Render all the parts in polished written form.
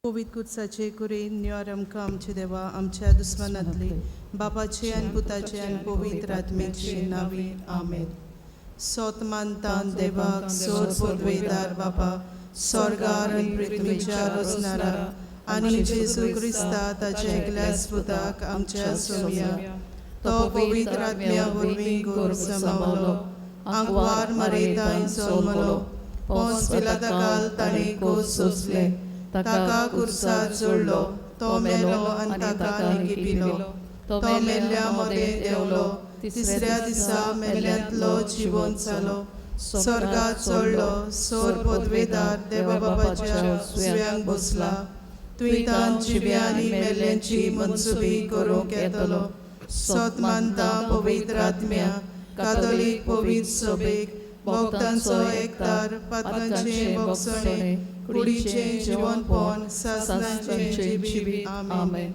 पवित्र कुर्साचे कुरेन न्यार आमकां आमचे देवा आमच्या दुस्मानांतली बापाचे आनी पुताचे आनी पवित्र आत्म्याचे नांवे आमेन. सोत मानतान देवाक सोर पोदवेदार बापा स्वर्गार आनी पृथ्वीच्या रचणारा आनी जेजू क्रिस्ता ताच्या एकल्याच पुताक आमच्या सोमिया तो पवित्र आत्म्या वरवीं गोर समावलो आंगवार मरेताय जल्मलो पोंस पिलाता काल ताणें कोस सोंसले ताका कुर्सार जोडलो तो मेलो आनी ताका लिगिपिलो तो मेल्ल्या मदें देंवलो तिसऱ्या दिसा मेल्ल्यांतलो जिवंत जालो स्वर्गात चडलो सोर पदवेदार देवा बापाच्या सुव्यांक बसला तुयें जिव्यांनी मेल्ल्यांची मनसुबी करूंक येतलो. सोत मानता पवित्र आत्म्या कातोलीक पवित्र सभेक भोगतांचो एकतार पातकांचे भोगसणे कुडीचें जिवनपण सासणांचे जिवी आमेन.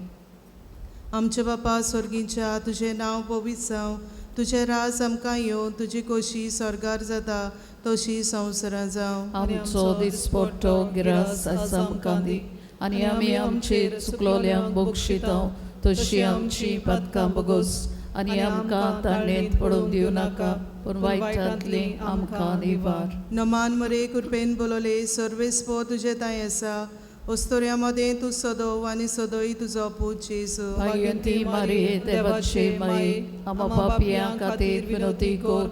आमचे बापा स्वर्गीच्या तुझें नांव पवित्र जावं तुझें राज आमकां येवं तुजी खोशी स्वर्गार जाता तशी संवसारांत जावं. आमचो दिसपट्टो गिरास आयज आमकां दी आनी आमी आमचेर चुकलोल्यांक बक्षितांव तशी आमची पदकां बगोस आनी आमकां ताणेंत पडूंक दिवं नाका पूण वायटांतली आमकां निवार. नमान मरे कृपेन बोलोले सर्वेस्पो तुजे ताय आसा ओस्तोऱ्या मदें तूं सदव आनी सदोय तुजो पूत जेजू. भाग्यवंती मारिये देवाचे माये आमा पापियां खातीर विनोदी कोर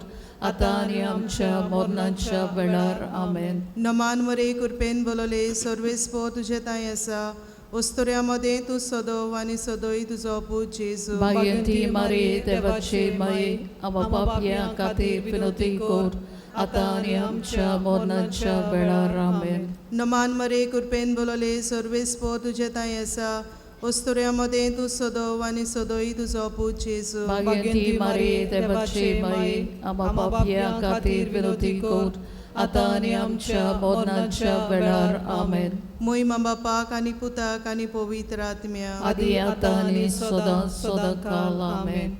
आतां आनी आमच्या मरणाच्या वेळार आमेन. नमान मरे कृपेन बोलोले सर्वेस्पो तुजे ताय आसा ओस्तोऱ्या मदें तूं सदव आनी सदोय तुजो पूत जेजू. भाग्यवंती मारिये देवाचे माये आमा पापियां खातीर विनोदी कोर आतां आनी आमच्या मरणाच्या वेळार आमेन. नमान मरे कृपेन बोलोले सर्वेस्पो तुजे ताय आसा ओस्तोऱ्या मदें तूं सदव आनी सदोय तुजो पूत जेजू. भाग्यवंती मारिये देवाचे माये आमा पापियां खातीर विनोदी कोर आतां आनी आमच्या मरणाच्या वेळार आमेन. मोहिमा बापाक आनी पुताक आनी पवित्र आत्म्या आदी आतां आनी सदां सदांकाल आमेन.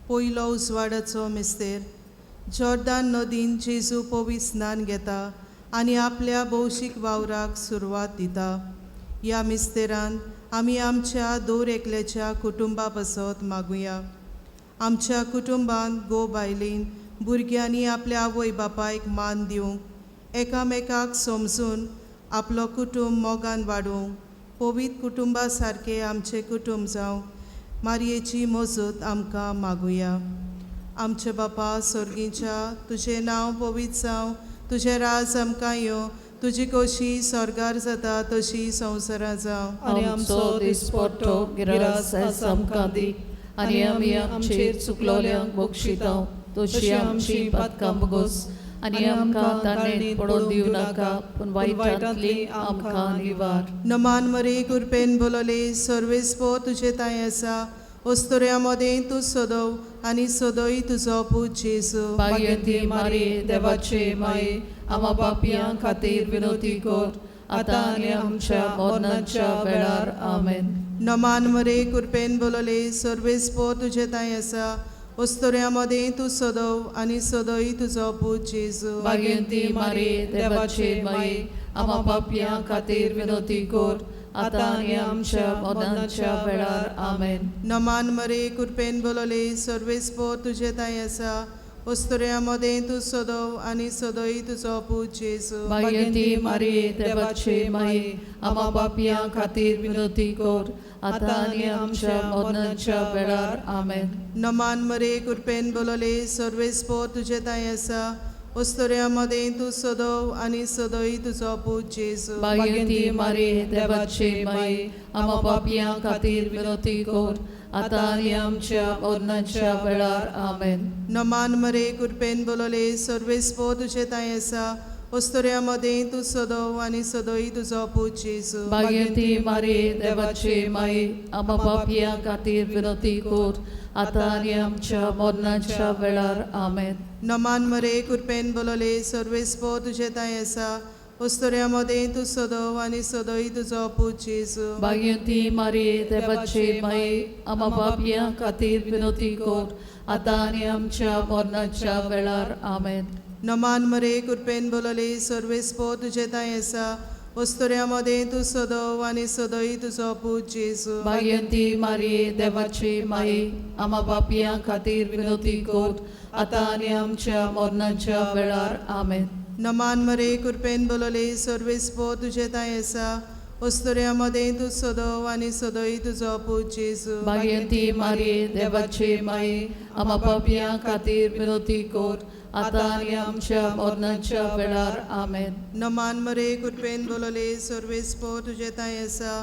पयलो उजवाडाचो मिस्तेर जॉर्दान नदीन जेजू पवित्र स्नान घेता आनी आपल्या भौशीक वावराक सुरवात दिता. ह्या मिस्तेरान आमी आमच्या दोर एकल्याच्या कुटुंबा पासत मागुया. आमच्या कुटुंबान गो बायलीन भुरग्यांनी आपल्या आवय बापायक मान दिवंक एकामेकाक समजून आपलो कुटुंब मोगान वाडोवंक पवित्र कुटुंबा सारकें आमचें कुटुंब जावं मारयेची मजत आमकां मागुया. आमचे बापा स्वर्गीच्या तुजें नांव पवित्र जावं तुजें राज आमकां येवं तुजी खोशी स्वर्गार जाता तशी संवसारांत जावं. आनी आमचो दिसपट्टो गिरास आयज आमकां दी आनी आमी आमचेर चुकलोल्यांक बक्षितांव तशी आमची पदकां बगोस आनी आमकां ताणेंत पडूंक दिवं नाका पूण वायटांतली आमकां निवार. नमान मरे कृपेन बोलोले सर्वेस्पो तुजे ताय आसा ओस्तोऱ्या मदें तूं सदव आनी सदोय तुजो पूत जेजू. भाग्यवंती मारिये देवाचे माये आमा पापियां खातीर विनोदी कोर आतां आनी आमच्या मरणाच्या वेळार आमेन. नमान मरे कृपेन बोलोले सर्वेस्पो तुजे ताय आसा ओस्तोऱ्या मदें तूं सदव आनी सदोय तुजो पूत जेजू. भाग्यवंती मारिये देवाचे माये आमा पापियां खातीर विनोदी कोर आतां आनी आमच्या मरणाच्या वेळार आमेन. नमान मरे कृपेन बोलोले सर्वेस्पो तुजे ताय आसा ओस्तोऱ्या मदें तूं सदव आनी सदोय तुजो पूत जेजू. भाग्यवंती मारिये देवाचे माये आमा पापियां खातीर विनोदी कोर आतां आनी आमच्या मरणाच्या वेळार आमेन. नमान मरे कृपेन बोलोले सर्वेस्पो तुजे ताय आसा ओस्तोऱ्या मदें तूं सदव आनी सदोय तुजो पूत जेजू. भाग्यवंती मारिये देवाचे माये आमा पापियां खातीर विनोदी कोर आतां आनी आमच्या मरणाच्या वेळार आमेन. नमान मरे कृपेन बोलोले सर्वेस्पो तुजे ताय आसा ओस्तोऱ्या मदें तूं सदव आनी सदोय तुजो पूत जेजू. भाग्यवंती मारिये देवाचे माये आमा पापियां खातीर विनोदी कोर आतां आनी आमच्या मरणाच्या वेळार आमेन. नमान मरे कृपेन बोलोले सर्वेस्पो तुजे ताय आसा ओस्तोऱ्या मदें तूं सदव आनी सदोय तुजो पूत जेजू. भाग्यवंती मारिये देवाचे माये आमा पापियां खातीर विनोदी कोर आतां आनी आमच्या मरणाच्या वेळार आमेन. नमान मरे कृपेन बोलोले सर्वेस्पो तुजे ताय आसा वस्तुऱ्यामध्ये तू सदव आणि सदई तुझो पूत जेजू भाग्यवंती मारिये देवाची माये आम्हा पापियां खातीर विनोती कोत आता आणि आमच्या मरणाच्या वेळार आमेन. नमान मरे कृपेन बोलले सर्वेस्पो तुझे ताय आसा वस्तुऱ्यामध्ये तू सदव आणि सदई तुझो पूत जेजू भाग्यवंती मारिये देवाची माये आम्हा पापियां खातीर विनोती कोत आता आणि आमच्या मरणाच्या वेळार आमेन. नमान मरे कृपेन बोलले सर्वेस्पो तुझे ताय आसा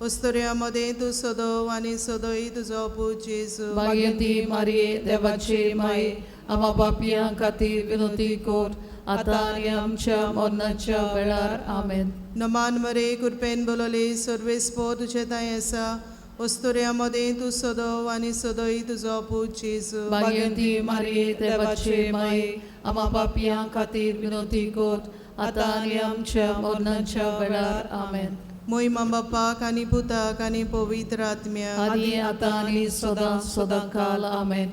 वस्तुऱ्यामध्ये तू सदव आणि सदई तुझो पूत जेजू भाग्यवंती मारिये देवाची माये आम्हा पापियां खातीर विनोती कोत आता आणि आमच्या मरणाच्या वेळार आमेन. नमान मरे कृपेन बोलले सर्वेस्पो तुझे ताय आसा वस्तुऱ्यामध्ये तू सदव आणि सदई तुझो पूत जेजू भाग्यवंती मारिये देवाची माये आम्हा पापियां खातीर विनोती कोत आता आणि आमच्या मरणाच्या वेळार आमेन. मोहिमा बापाक आणि पुताक आणि पवित्र आत्म्याक आदी आता आणि सदां सदां काल आमेन.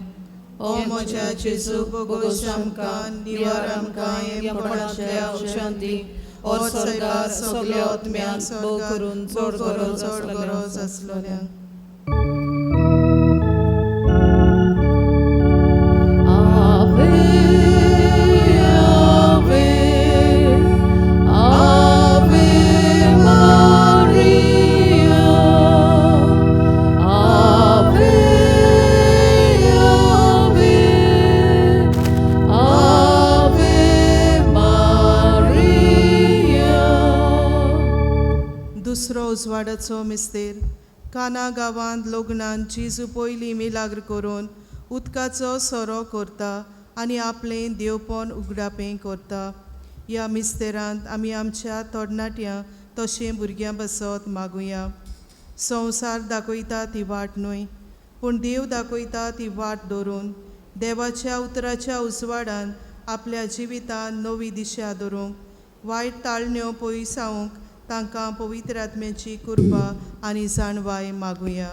ओ म्हज्या जेजू बोगोस आमकां निवार आमकां येपणांतल्या शांती और सरकार सगळ्या आत्म्यांक भोव करून चड गरज आसलोल्यांक आवे आवे आवे मारिया आवे आवे आवे मारिया. दुसरो उजवाडाचो मिस्तेर काना गांवांत लग्नान जेजू पयली मिलाग्र करून उदकाचो सोरो करता आनी आपलें देवपण उगडापें करता. ह्या मिस्तेरांत आमी आमच्या तरणाट्यां तशें भुरग्यां बसत मागुया. संवसार दाखयता ती वाट न्हय पूण देव दाखयता ती वाट धरून देवाच्या उतराच्या उजवाडान आपल्या जिवितांत नवी दिशा धरूंक वायट ताळण्यो पयसावंक तांकां पवित्र आत्म्याची कृपा आनी जाणवाय मागुया.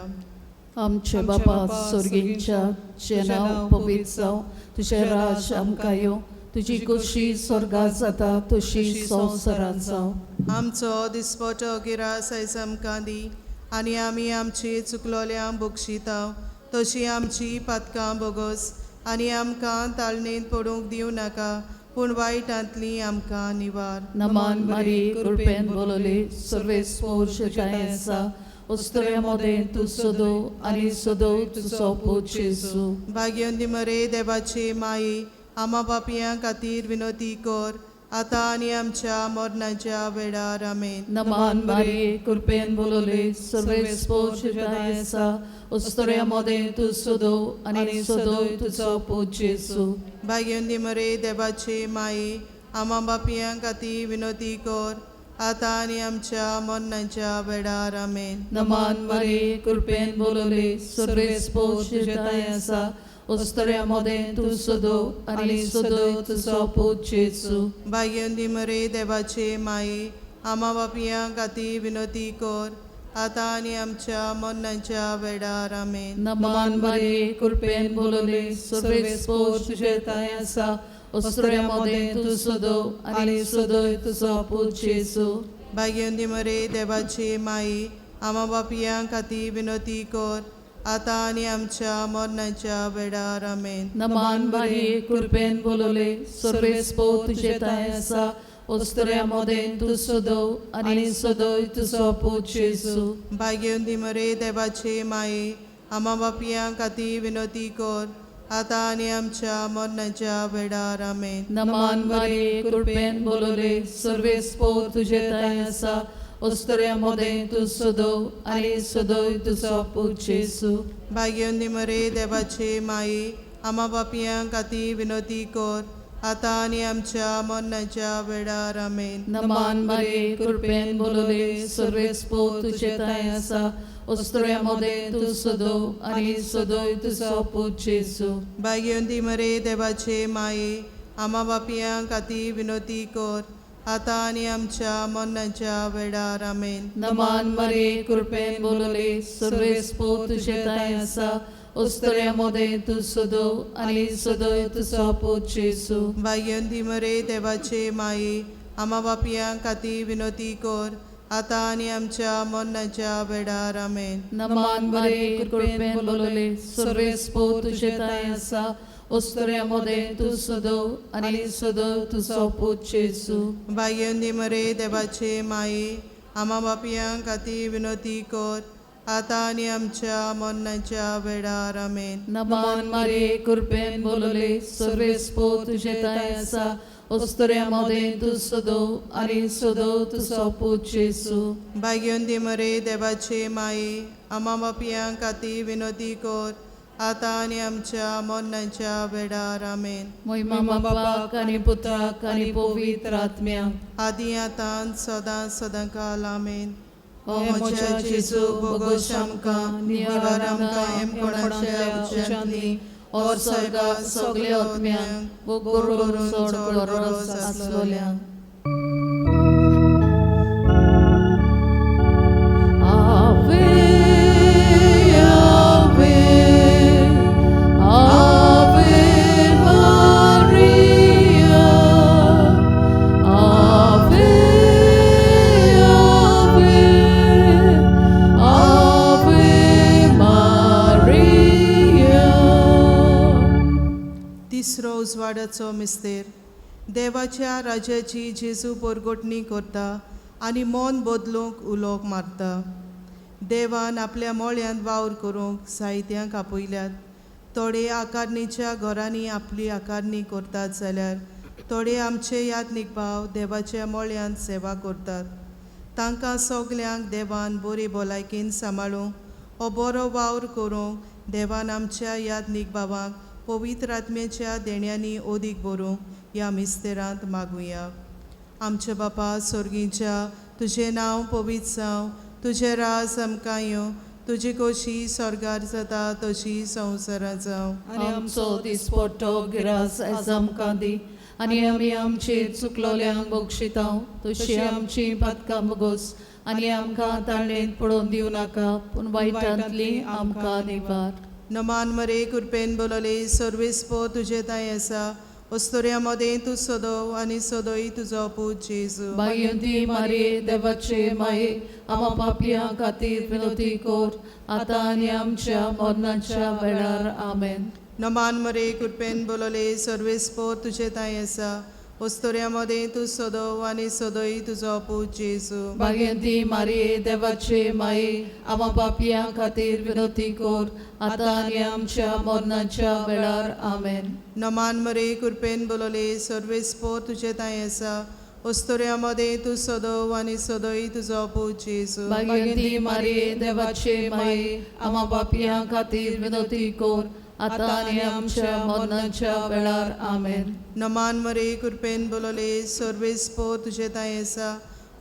आमचे बापा स्वर्गींच्या तुझें नांव पवित्र जावं तुझें राज आमकां येवं तुजी कुशी स्वर्गांत जाता तशी संवसारांत जावं. आमचो दिसपटो गिरास आयज आमकां दी आनी आमी आमची चुकलोल्यांक बक्षितांव तशी आमची पातकां बोगोस आनी आमकां ताळणेंत पडूंक दिवं नाका पूण वायटांतली आमकां निवार. नमान मारी कृपेन बोलले सर्वेस्पो जगाय आसा उस्तऱ्यामध्ये तू सदो आनी सदो तुजो पूत जेजू. भाग्यवंती मरे देवाचे माये आम्हा पापियां खातीर विनोती कर आता आनी आमच्या मरणाच्या वेळार आमेन. नमान मारी कृपेन बोलले सर्वेस्पो जगाय आसा उस्तऱ्यामध्ये तू सदो आनी सदो तुजो पूत जेजू. भाग्यवंती मरे देवाचे माये आम्हा पापियां खातीर विनोती कर आता आनी आमच्या मरणाच्या वेळार आमेन. नमान मारी कृपेन बोलले सर्वेस्पो जगाय आसा उस्तऱ्यामध्ये तू सदो आनी सदो तुजो पूत जेजू. भाग्यवंती मरे देवाचे माये आम्हा पापियां खातीर विनोती कर आता आनी आमच्या मरणाच्या वेळार आमेन. नमान मारी कृपेन बोलले सर्वेस्पो जगाय आसा उस्तऱ्यामध्ये तू सदो आनी सदो तुजो पूत जेजू. भाग्यवंती मरे देवाचे माये आम्हा पापियां खातीर विनोती कर आता आनी आमच्या मरणाच्या वेळार आमेन. नमान मारी कृपेन बोलले सर्वेस्पो जगाय आसा उस्तऱ्यामध्ये तू सदो आनी सदो तुजो पूत जेजू. भाग्यवंती मरे देवाचे माये आम्हा पापियां खातीर विनोती कर आता आनी आमच्या मरणाच्या वेळार आमेन. नमान मारी कृपेन बोलले सर्वेस्पो जगाय आसा उस्तऱ्यामध्ये तू सदो आनी सदो तुजो पूत जेजू. भाग्यवंती मरे देवाचे माये आम्हा पापियां खातीर विनोती कर आता आनी आमच्या मरणाच्या वेळार आमेन. नमान मारी कृपेन बोलले सर्वेस्पो जगाय आसा उस्तऱ्यामध्ये तू सदो आनी सदो तुजो पूत जेजू. भाग्यवंती मरे देवाचे माये आम्हा पापियां खातीर विनोती कर आता आनी आमच्या मरणाच्या वेळार आमेन. नमान मारी कृपेन बोलले सर्वेस्पो जगाय आसा उस्तऱ्यामध्ये तू सदो आनी सदो तुजो पूत जेजू. भाग्यवंती मरे देवाचे माये आमा बापयांक खातीर विनोती कर आतां आनी आमच्या मरणाच्या वेळार आमेन. नमान मरे कृपेन बोलले सर्वेस्पो तुझे ताय आसा ओस्तोऱ्यामध्ये तू सदो आणि सदो तुझो पूत जेजू. भाग्यवंती मरे देवाचे माये आमा बापयांक खातीर विनोती कर आतां आनी आमच्या मरणाच्या वेळार आमेन. नमान मरे कृपेन बोलले सर्वेस्पो तुझे ताय आसा ओस्तोऱ्यामध्ये तू सदो आणि सदो तुझो पूत जेजू. भाग्यवंती मरे देवाचे माये आमा बापयांक खातीर विनोती कर आतां आनी आमच्या मरणाच्या वेळार आमेन. महिमा बापाक आणि पुत्राक आणि पवित्र आत्म्याक आदी आतां सदां सदांकाल आमेन. ओ म्हज्या जेजू भोगोस आमकां निवार आमकां हेम कोणाच्या उच्चांतली और सर्गा सगळे आत्म्यांक बोगोरून सोड गरोस आसलोल्यांक. आवे आवे आवे मारिया आवे आवे आवे मारिया. तिसरो उजवाडाचो मिस्तेर देवाच्या राजाची जेजू परगोटणी करता आनी मन बदलूंक उलोक मारता. देवान आपल्या मोळ्यांत वावर करूंक जायत्यांक आपयल्यात. थोडे आकारणीच्या घरांनी आपली आकारणी करतात जाल्यार थोडे आमचे यात्नीक भाव देवाच्या मोळ्यांत सेवा करतात. तांकां सगल्यांक देवान बरे भलायकेन सांबाळूंक हो बरो वावर करूंक देवान आमच्या यात्नीक भावांक पवित्र आत्म्याच्या देण्यांनी ओदीक भरूंक ह्या मिस्तेरांत मागुया. आमच्या बापा स्वर्गीच्या तुजें नांव पवित्र जावं, तुजें राज आमकां येवं, तुजी खोशी स्वर्गार जाता तशी संवसारांत जावं. आनी आमचो दिसपट्टो गिरास आयज आमकां दी आनी आमी आमचेर चुकलोल्यांक बक्षितांव तशी आमची पातकां बगोस आनी आमकां ताळणेंत पडोवन दिवं नाका पूण वायटांतली आमकां निवार. नमान मरे कृपेन बोलले सर्वेस्पो तुजे ताय आसा ओस्तोऱ्यामध्ये तूं सदो आनी सदोय तुजो पूत जेजू. भाग्यवंती मारिये देवाचे माये आमा पापयां खातीर विनोती कर आतां आनी आमच्या मरणाच्या वेळार आमेन. नमान मरे कृपेन बोलले सर्वेस्पो तुजे ताय आसा ओस्तोऱ्यामध्ये तूं सदो आनी सदोय तुजो पूत जेजू. भाग्यवंती मारिये देवाचे माये आमा पापयां खातीर विनोती कर आतां आनी आमच्या मरणाच्या वेळार आमेन. नमान मरे कृपेन बोलले सर्वेस्पो तुजे ताय आसा ओस्तोऱ्यामध्ये तूं सदो आनी सदोय तुजो पूत जेजू. भाग्यवंती मारिये देवाचे माये आमा पापयां खातीर विनोती कर आतां आनी आमच्या मरणाच्या वेळार आमेन. नमान मरे कृपेन बोलले सर्वेस्पो तुजे ताय आसा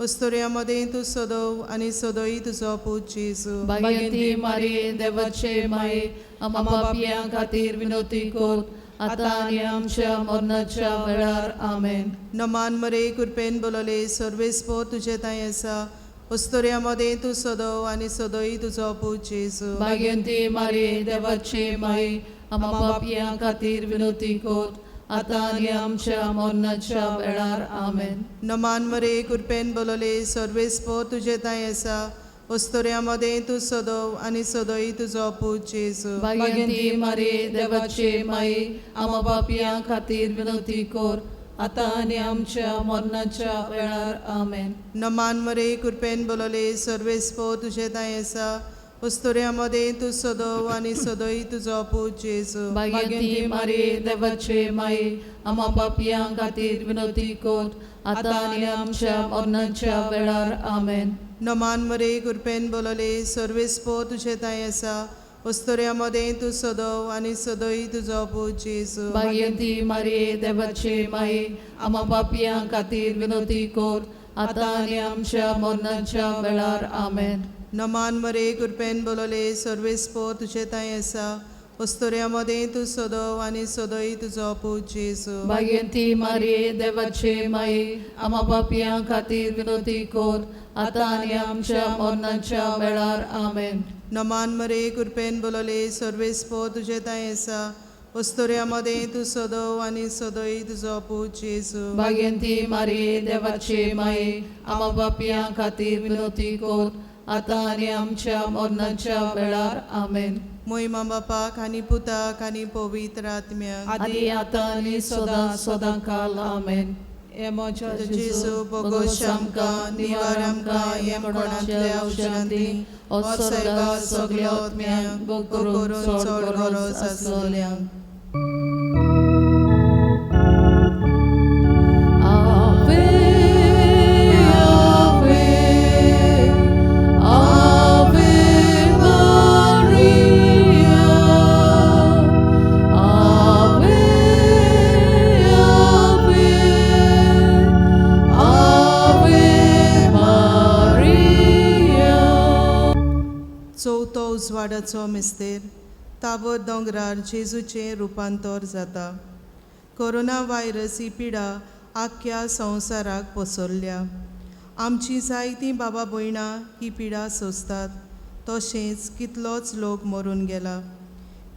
ओस्तोऱ्यामध्ये तूं सदो आनी सदोय तुजो पूत जेजू. भाग्यवंती मारिये देवाचे माये आमा पापयां खातीर विनोती कर आतां आनी आमच्या मरणाच्या वेळार आमेन. नमान मरे कृपेन बोलले सर्वेस्पो तुजे ताय आसा ओस्तोऱ्यामध्ये तूं सदो आनी सदोय तुजो पूत जेजू. भाग्यवंती मारिये देवाचे माये आमा पापयां खातीर विनोती कर आतां आनी आमच्या मरणाच्या वेळार आमेन. नमान मरे कृपेन बोलले सर्वेस्पो तुजे ताय आसा ओस्तोऱ्यामध्ये तूं सदो आनी सदोय तुजो पूत जेजू. भाग्यवंती मारिये देवाचे माये आमा पापयां खातीर विनोती कर आतां आनी आमच्या मरणाच्या वेळार आमेन. नमान मरे कृपेन बोलले सर्वेस्पो तुजे ताय आसा ओस्तोऱ्यामध्ये तूं सदो आनी सदोय तुजो पूत जेजू. भाग्यवंती मारिये देवाचे माये आमा पापयां खातीर विनोती कर आतां आनी आमच्या मरणाच्या वेळार आमेन. नमान मरे कृपेन बोलले सर्वेस्पो तुजे ताय आसा ओस्तोऱ्यामध्ये तूं सदो आनी सदोय तुजो पूत जेजू. भाग्यवंती मारिये देवाचे माये आमा पापयां खातीर विनोती कर आतां आनी आमच्या मरणाच्या वेळार आमेन. नमान मरे कृपेन बोलले सर्वेस्पो तुजे ताय आसा ओस्तोऱ्यामध्ये तूं सदो आनी सदोय तुजो पूत जेजू. भाग्यवंती मारिये देवाचे माये आमा पापयां खातीर विनोती कर आतां आनी आमच्या मरणाच्या वेळार आमेन. नमान मरे कृपेन बोलले सर्वेस्पो तुजे ताय आसा उस्तुऱ्यामध्ये तू सदव आणि सदोई तुझो पूत जेजू भाग्यंती मारिये देवाचे माये आम्हा पापियां खातीर विनोती कोर आता आणि आमच्या मरणाच्या वेळार आमेन. मोहिमा बापाक आनी पुताक आनी पवित्र आत्म्याक आदी आता आणि सदां काल आमेन. जेजू बोगोश आमकां निवार आमकां हे कोणाच्या औषधांती ओसयगा सगल्या आत्म्यांक बो करून चड गरज आसलोल्यांक. आवे आवे आवे मारिया आवे आवे आवे मारिया. चवथो उजवाडाचो मिस्तेर ताबोर दोंगरार जेजूचें रुपांतर जाता. कोरोना व्हायरस ही पिडा आख्ख्या संवसाराक पसरल्या. आमची जायतीं बाबा भयणां ही पिडा सोंसतात. तशेंच कितलोच लोक मरून गेला.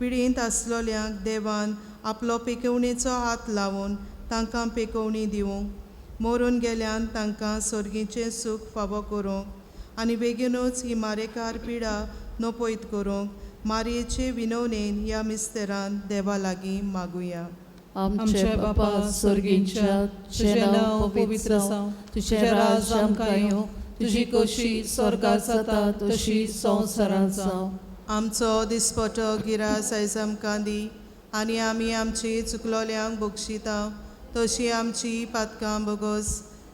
पिडेंत आसलोल्यांक देवान आपलो पेकवणेचो हात लावन तांकां पेकवणी दिवंक, मरून गेल्यांत तांकां सर्गीचें सूख फावो करूंक आनी बेगीनूच ही मारेकार पिडा नपयत करूंक मारयेचे विनवणेन ह्या मिस्तेरान देवा लागीं मागुया. आमचे बापा स्वर्गींच्या तुझें नांव पवित्र जावं, तुझें राज आमकां येवं, तुजी कशी स्वर्गांत जाता तशी संवसारांत जावं. आमचो दिसपटो गिरास आयज आमकां दी आनी आमी आमची चुकलोल्यांक बक्षिता तशी आमची पातकां बोगोस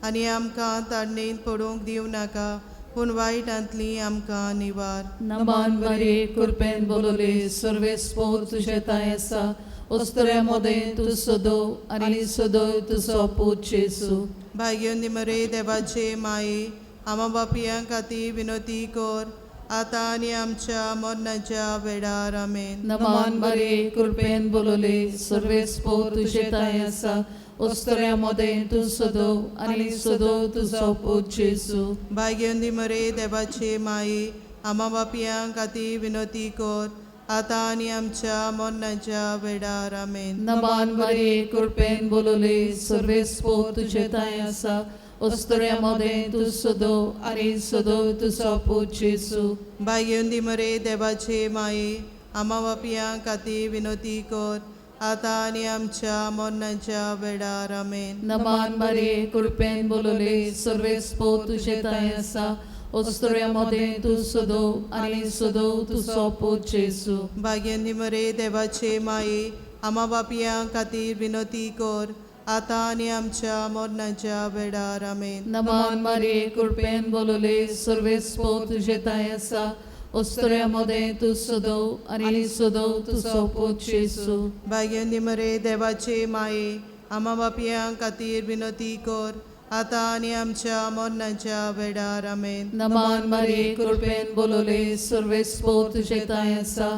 आनी आमकां ताडणेंत पडूंक दिवं नाका पूण वायटांतली आमकां निवार. नमान बरे कृपेन बोलोले सर्वेस्पोर तुझे ताय आसा उस्तऱ्यामध्ये तू सदो आणि सदो तुजो पूत जेजू. भाग्योन निमरे देवाचे माये आमा बापियां खातीर विनोती कोर आतां आनी आमच्या मरणाच्या वेळार आमेन. नमान बरे कृपेन बोलोले सर्वेस्पोर तुझे ताय आसा उस्तऱ्यामध्ये तू सदो आणि सदो तुजो पूत जेजू. भाग्योन निमरे देवाचे माये आमा बापियां खातीर विनोती कोर आतां आनी आमच्या मरणाच्या वेळार आमेन. नमान बरे कृपेन बोलोले सर्वेस्पोर तुझे ताय आसा उस्तऱ्यामध्ये तू सदो आणि सदो तुजो पूत जेजू. भाग्योन निमरे देवाचे माये आमा बापियां खातीर विनोती कोर आतां आनी आमच्या मरणाच्या वेळार आमेन. नमान बरे कृपेन बोलोले सर्वेस्पोर तुझे ताय आसा उस्तऱ्यामध्ये तू सदो आणि सदो तुजो पूत जेजू. भाग्योन निमरे देवाचे माये आमा बापियां खातीर विनोती कोर आतां आनी आमच्या मरणाच्या वेळार आमेन. नमान बरे कृपेन बोलोले सर्वेस्पोर तुझे ताय आसा उस्तऱ्यामध्ये तू सदो आणि सदो तुजो पूत जेजू. भाग्योन निमरे देवाचे माये आमा बापियां खातीर विनोती कोर आतां आनी आमच्या मरणाच्या वेळार आमेन. नमान बरे कृपेन बोलोले सर्वेस्पोर तुझे ताय आसा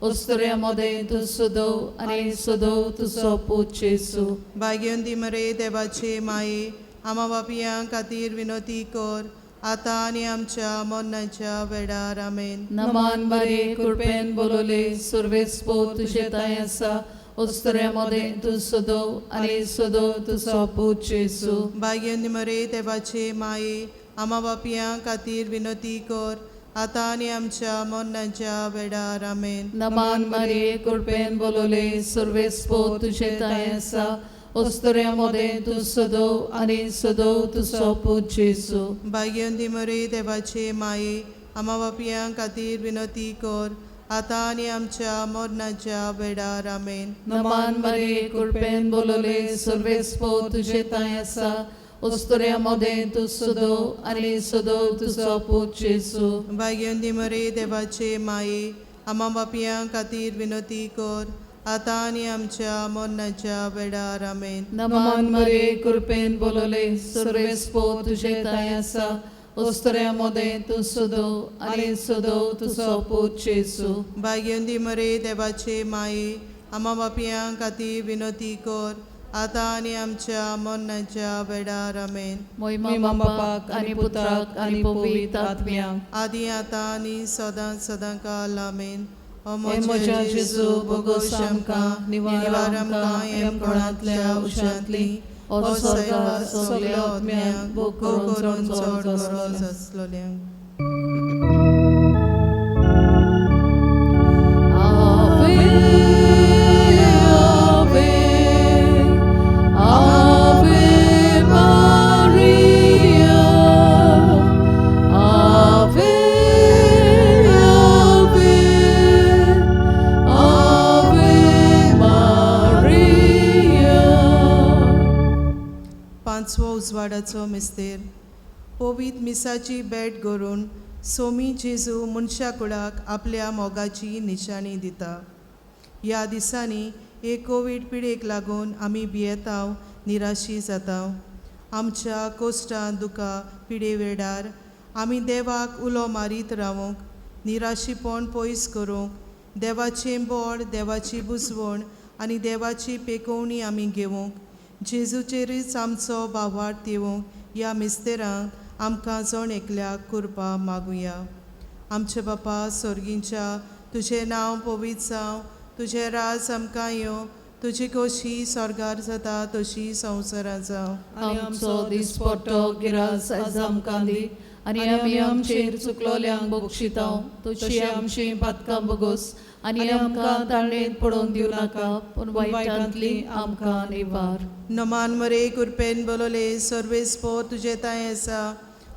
उस्तऱ्यामध्ये तू सदो आणि सदो तुजो पूत जेजू. भाग्योन निमरे देवाचे माये आमा बापियां खातीर विनोती कोर आतां आनी आमच्या मरणाच्या वेळार आमेन. नमान बरे कृपेन बोलोले सर्वेस्पोर तुझे ताय आसा उस्तऱ्यामध्ये तू सदो आणि सदो तुजो पूत जेजू. भाग्योन निमरे देवाचे माये आमा बापियां खातीर विनोती कोर आतां आनी आमच्या मरणाच्या वेळार आमेन. नमान बरे कृपेन बोलोले सर्वेस्पोर तुझे ताय आसा उस्तऱ्यामध्ये तू सदो आणि सदो तुजो पूत जेजू. भाग्योन निमरे देवाचे माये आमा बापियां खातीर विनोती कोर आतां आनी आमच्या मरणाच्या वेळार आमेन. नमान बरे कृपेन बोलोले सर्वेस्पोर तुझे ताय आसा उस्तऱ्यामध्ये तू सदो आणि सदो तुजो पूत जेजू. भाग्योन निमरे देवाचे माये आमा बापियां खातीर विनोती कोर आतां आनी आमच्या मरणाच्या वेळार आमेन. नमान बरे कृपेन बोलोले सर्वेस्पोर तुझे ताय आसा उस्तऱ्यामध्ये तू सदो आणि सदो तुजो पूत जेजू. भाग्योन निमरे देवाचे माये आमा बापियां खातीर विनोती कोर आतां आनी आमच्या मरणाच्या वेळार आमेन. महिमा बापाक आनी पुत्राक आनी पवित्र आत्म्याक आदी आतां आनी सदां सदां काल आमेन. ओ म्हज्या जेजू बोगोस आमकां निवार आमकां हेम कोणांतल्या उशांतली ओ स्वर्गार सगल्या आत्म्यांक बूक करून चड गरज आसलोल्यांक. Ave, Ave, Ave Maria. Ave, Ave, Ave Maria. पांचवो उजवाडाचो मिस्तेर. पवित्र मिसाची भेट करून सोमी जेजू मनशा कुळाक आपल्या मोगाची निशाणी दिता. ह्या दिसांनी हे कोवीड पिडेक लागून आमी भियेतांव, निराशी जातांव. आमच्या कोश्टां दुखा पिडे वेळार आमी देवाक उलो मारीत रावूंक, निराशीपण पयस करूंक, देवाचें बोड, देवाची बुजवण आनी देवाची पेकोवणी आमी घेवूंक, जेजूचेरच आमचो भावार्थ दिवूंक ह्या मिस्तेरांक आमकां जण एकल्याक कृपा मागुया. आमचे बापा स्वर्गींच्या, तुजें नांव पवित्र जावं, तुजें राज आमकां येवं, तुजी खोशी स्वर्गार जाता तशी संवसारांत जावं. आमचो दिसपट्टो गिरास आयज आमकां दी आनी आमी आमचेर चुकलोल्यांक बक्षितांव. तुजी आमची पातकां बगोस आनी आमकां ताळणेंत पडोवन दिवं नाका, पूण वायटांतली आमकां निवार. नमान मरे कुरपेन बोलोले सर्वेस्पो तुजे ताय आसा.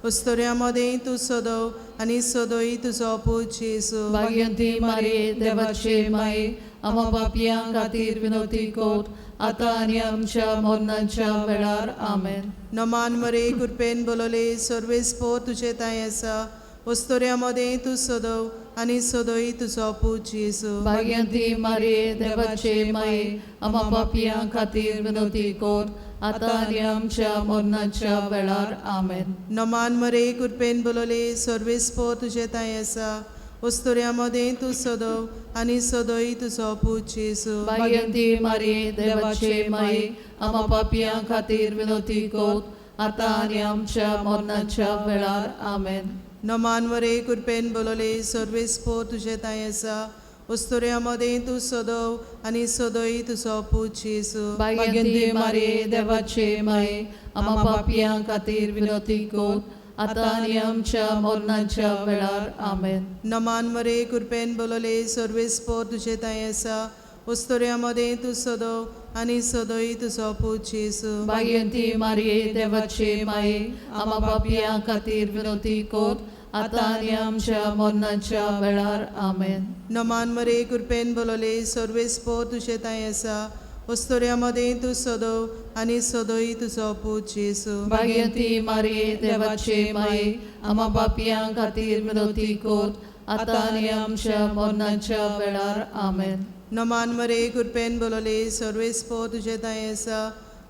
उस्तोऱ्या मदें तूं सोदव आनी सोदोय तुजो पूत जेजू. भाग्यवंती मारये देवाचे माये, आमा पापयां खातीर विनवती कोर, आतां आनी आमच्या मरणाच्या वेळार आमेन. नमान मरे कुरपेन बोलोले सर्वेस्पो तुजे ताय आसा. उस्तोऱ्या मदें तूं सोदव आनी सोदोय तुजो पूत जेजू. भाग्यवंती मारये देवाचे माये, आमा पापयां खातीर विनवती कोर, आतां आनी आमच्या मरणाच्या वेळार आमेन. नमान मरे कुरपेन बोलोले सर्वेस्पो तुजे ताय आसा. उस्तोऱ्या मदें तूं सोदव आनी सोदोय तुजो पूत जेजू. भाग्यवंती मारये देवाचे माये, आमा पापयां खातीर विनवती कोर, आतां आनी आमच्या मरणाच्या वेळार आमेन. नमान मरे कुरपेन बोलोले सर्वेस्पो तुजे ताय आसा. उस्तोऱ्या मदें तूं सोदव आनी सोदोय तुजो पूत जेजू. भाग्यवंती मारये देवाचे माये, आमा पापयां खातीर विनवती कोर, आतां आनी आमच्या मरणाच्या वेळार आमेन. नमान मरे कुरपेन बोलोले सर्वेस्पो तुजे ताय आसा. उस्तोऱ्या मदें तूं सोदव आनी सोदोय तुजो पूत जेजू. भाग्यवंती मारये देवाचे माये, आमा पापयां खातीर विनवती कोर, आतां आनी आमच्या मरणाच्या वेळार आमेन. नमान मरे कुरपेन बोलोले सर्वेस्पो तुजे ताय आसा. उस्तोऱ्या मदें तूं सोदव आनी सोदोय तुजो पूत जेजू. भाग्यवंती मारये देवाचे माये, आमा पापयां खातीर विनवती कोर, आतां आनी आमच्या मरणाच्या वेळार आमेन. नमान मरे कुरपेन बोलोले सर्वेस्पो तुजे ताय आसा.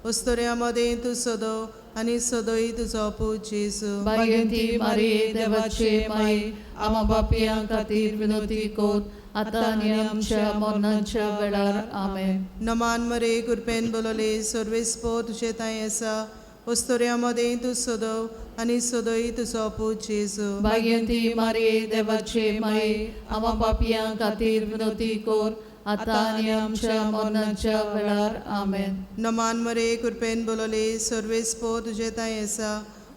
उस्तोऱ्या मदें तूं सोदव आनी सोदोय तुजो पूत जेजू. भाग्यवंती मारये देवाचे माये, आमा पापयां खातीर विनवती कोर, आतां आनी आमच्या मरणाच्या वेळार आमेन. नमान मरे कुरपेन बोलोले सर्वेस्पो तुजे ताय आसा. उस्तोऱ्या मदें तूं सोदव आनी सोदोय तुजो पूत जेजू. भाग्यवंती मारये देवाचे माये, आमा पापयां खातीर विनवती कोर, आतां आनी आमच्या मरणाच्या वेळार आमेन. नमान मरे कुरपेन बोलोले सर्वेस्पो तुजे ताय आसा.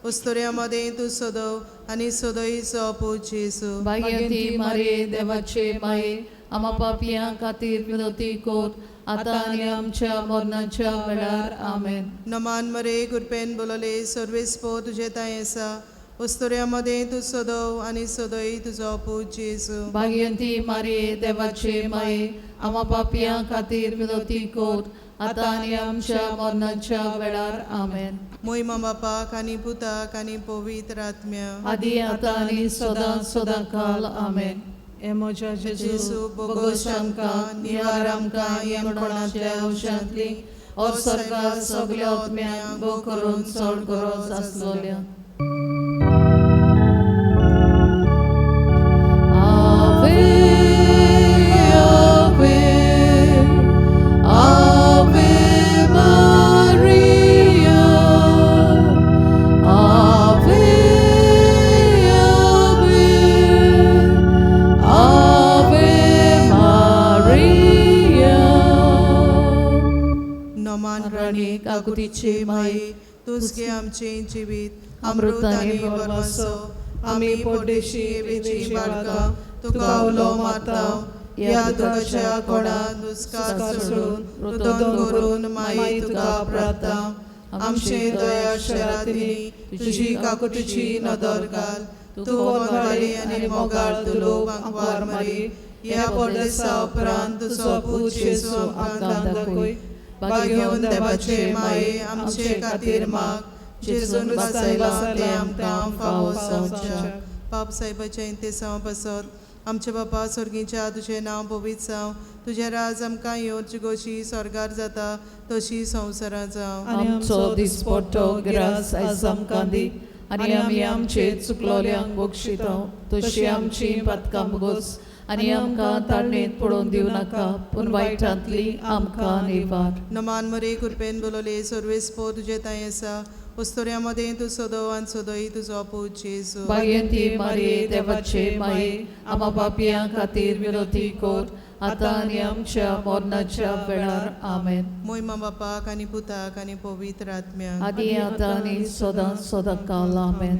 उस्तोऱ्या मदें तूं सोदव आनी सोदोय तुजो पूत जेजू. भाग्यवंती मारये देवाचे माये, आमा पापयां खातीर विनवती कोर, आतां आनी आमच्या मरणाच्या वेळार आमेन. नमान मरे कुरपेन बोलोले सर्वेस्पो तुजे ताय आसा. उस्तोऱ्या मदें तूं सोदव आनी सोदोय तुजो पूत जेजू. भाग्यवंती मारये देवाचे माये, आमा पापयां खातीर विनवती कोर, आतां आनी आमच्या मरणाच्या वेळार आमेन. मोहिमा बापाक आनी पुताक आनी पवित्र आत्म्या आदी आतां आनी सदां सदां काल आमेन. हे म्हज्या जेजू बोगोस आमकां निवार आमकां हेम कोणांतल्या उशांतली ओ स्वर्गार सगल्या आत्म्यांक बो करून चड गरज आसलोल्या. Ave, Ave, Ave Maria. Ave, Ave, Ave काकुतीचे माये तुझगे आमचे जिवीत अमृत आनी वरमासो आमी पोटेशी वेची बाळका तुका उलो मारता या दुखाच्या कोणात दुस्कार सोडून रुदन करून माई तुका प्रार्थना आमचे दया शरातिनी तुझी काकुतीची नदर घाल तू मोगाळी आनी मोगाळ तुलो वांकवार मारी या पोटेसा उपरांत तुजो पूत जेजू आमकां दाखय भाग्यवन देवाचे माये आमचे खातीर माग जेजून बसयला ते आमकां फावो जावच्या पाप साहेबाच्या इंतेसांव बसत आमचे बापा स्वर्गीच्या तुझें नांव पवित्र जावं तुझे राज आमकां येवची गोशी स्वर्गार जाता तशी संवसारांत जावं आमचो दिसपट्टो गिरास आयज आमकां दी आनी आमी आमचे चुकलोल्यांक बक्षिता तशी आमची पातकां भोगोस आनी आमकां ताळणेंत पडोवन दिवं नाका पूण वायटांतली आमकां निवार नमान मरे कृपेन बोलोले सर्वेस्पो तुजे ताई आसा वस्तुऱ्यामध्ये तू सोदो आनी सोदोई तुजो पूत जेजू भाग्यवंती मारिये देवाचे माये आमा पापियां खातीर विनोदी कोर आतां आनी आमच्या मरणाच्या वेळार आमेन मोहिमा बापाक आनी पुताक आनी पवित्र आत्म्याक आदी आतां आनी सदां सदांकाल आमेन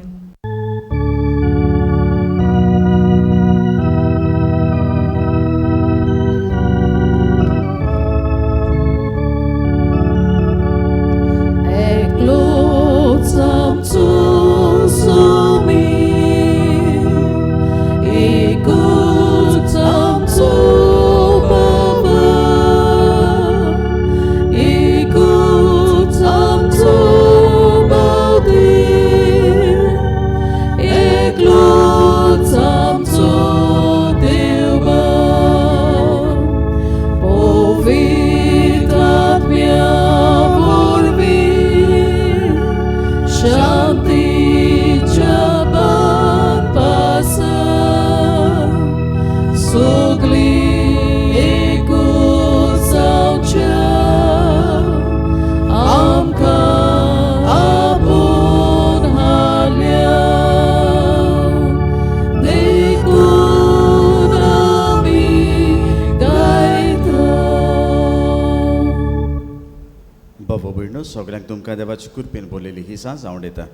सगळ्यांक तुमकां देवाची कृपेन बोललेली ही सांज हांव दिता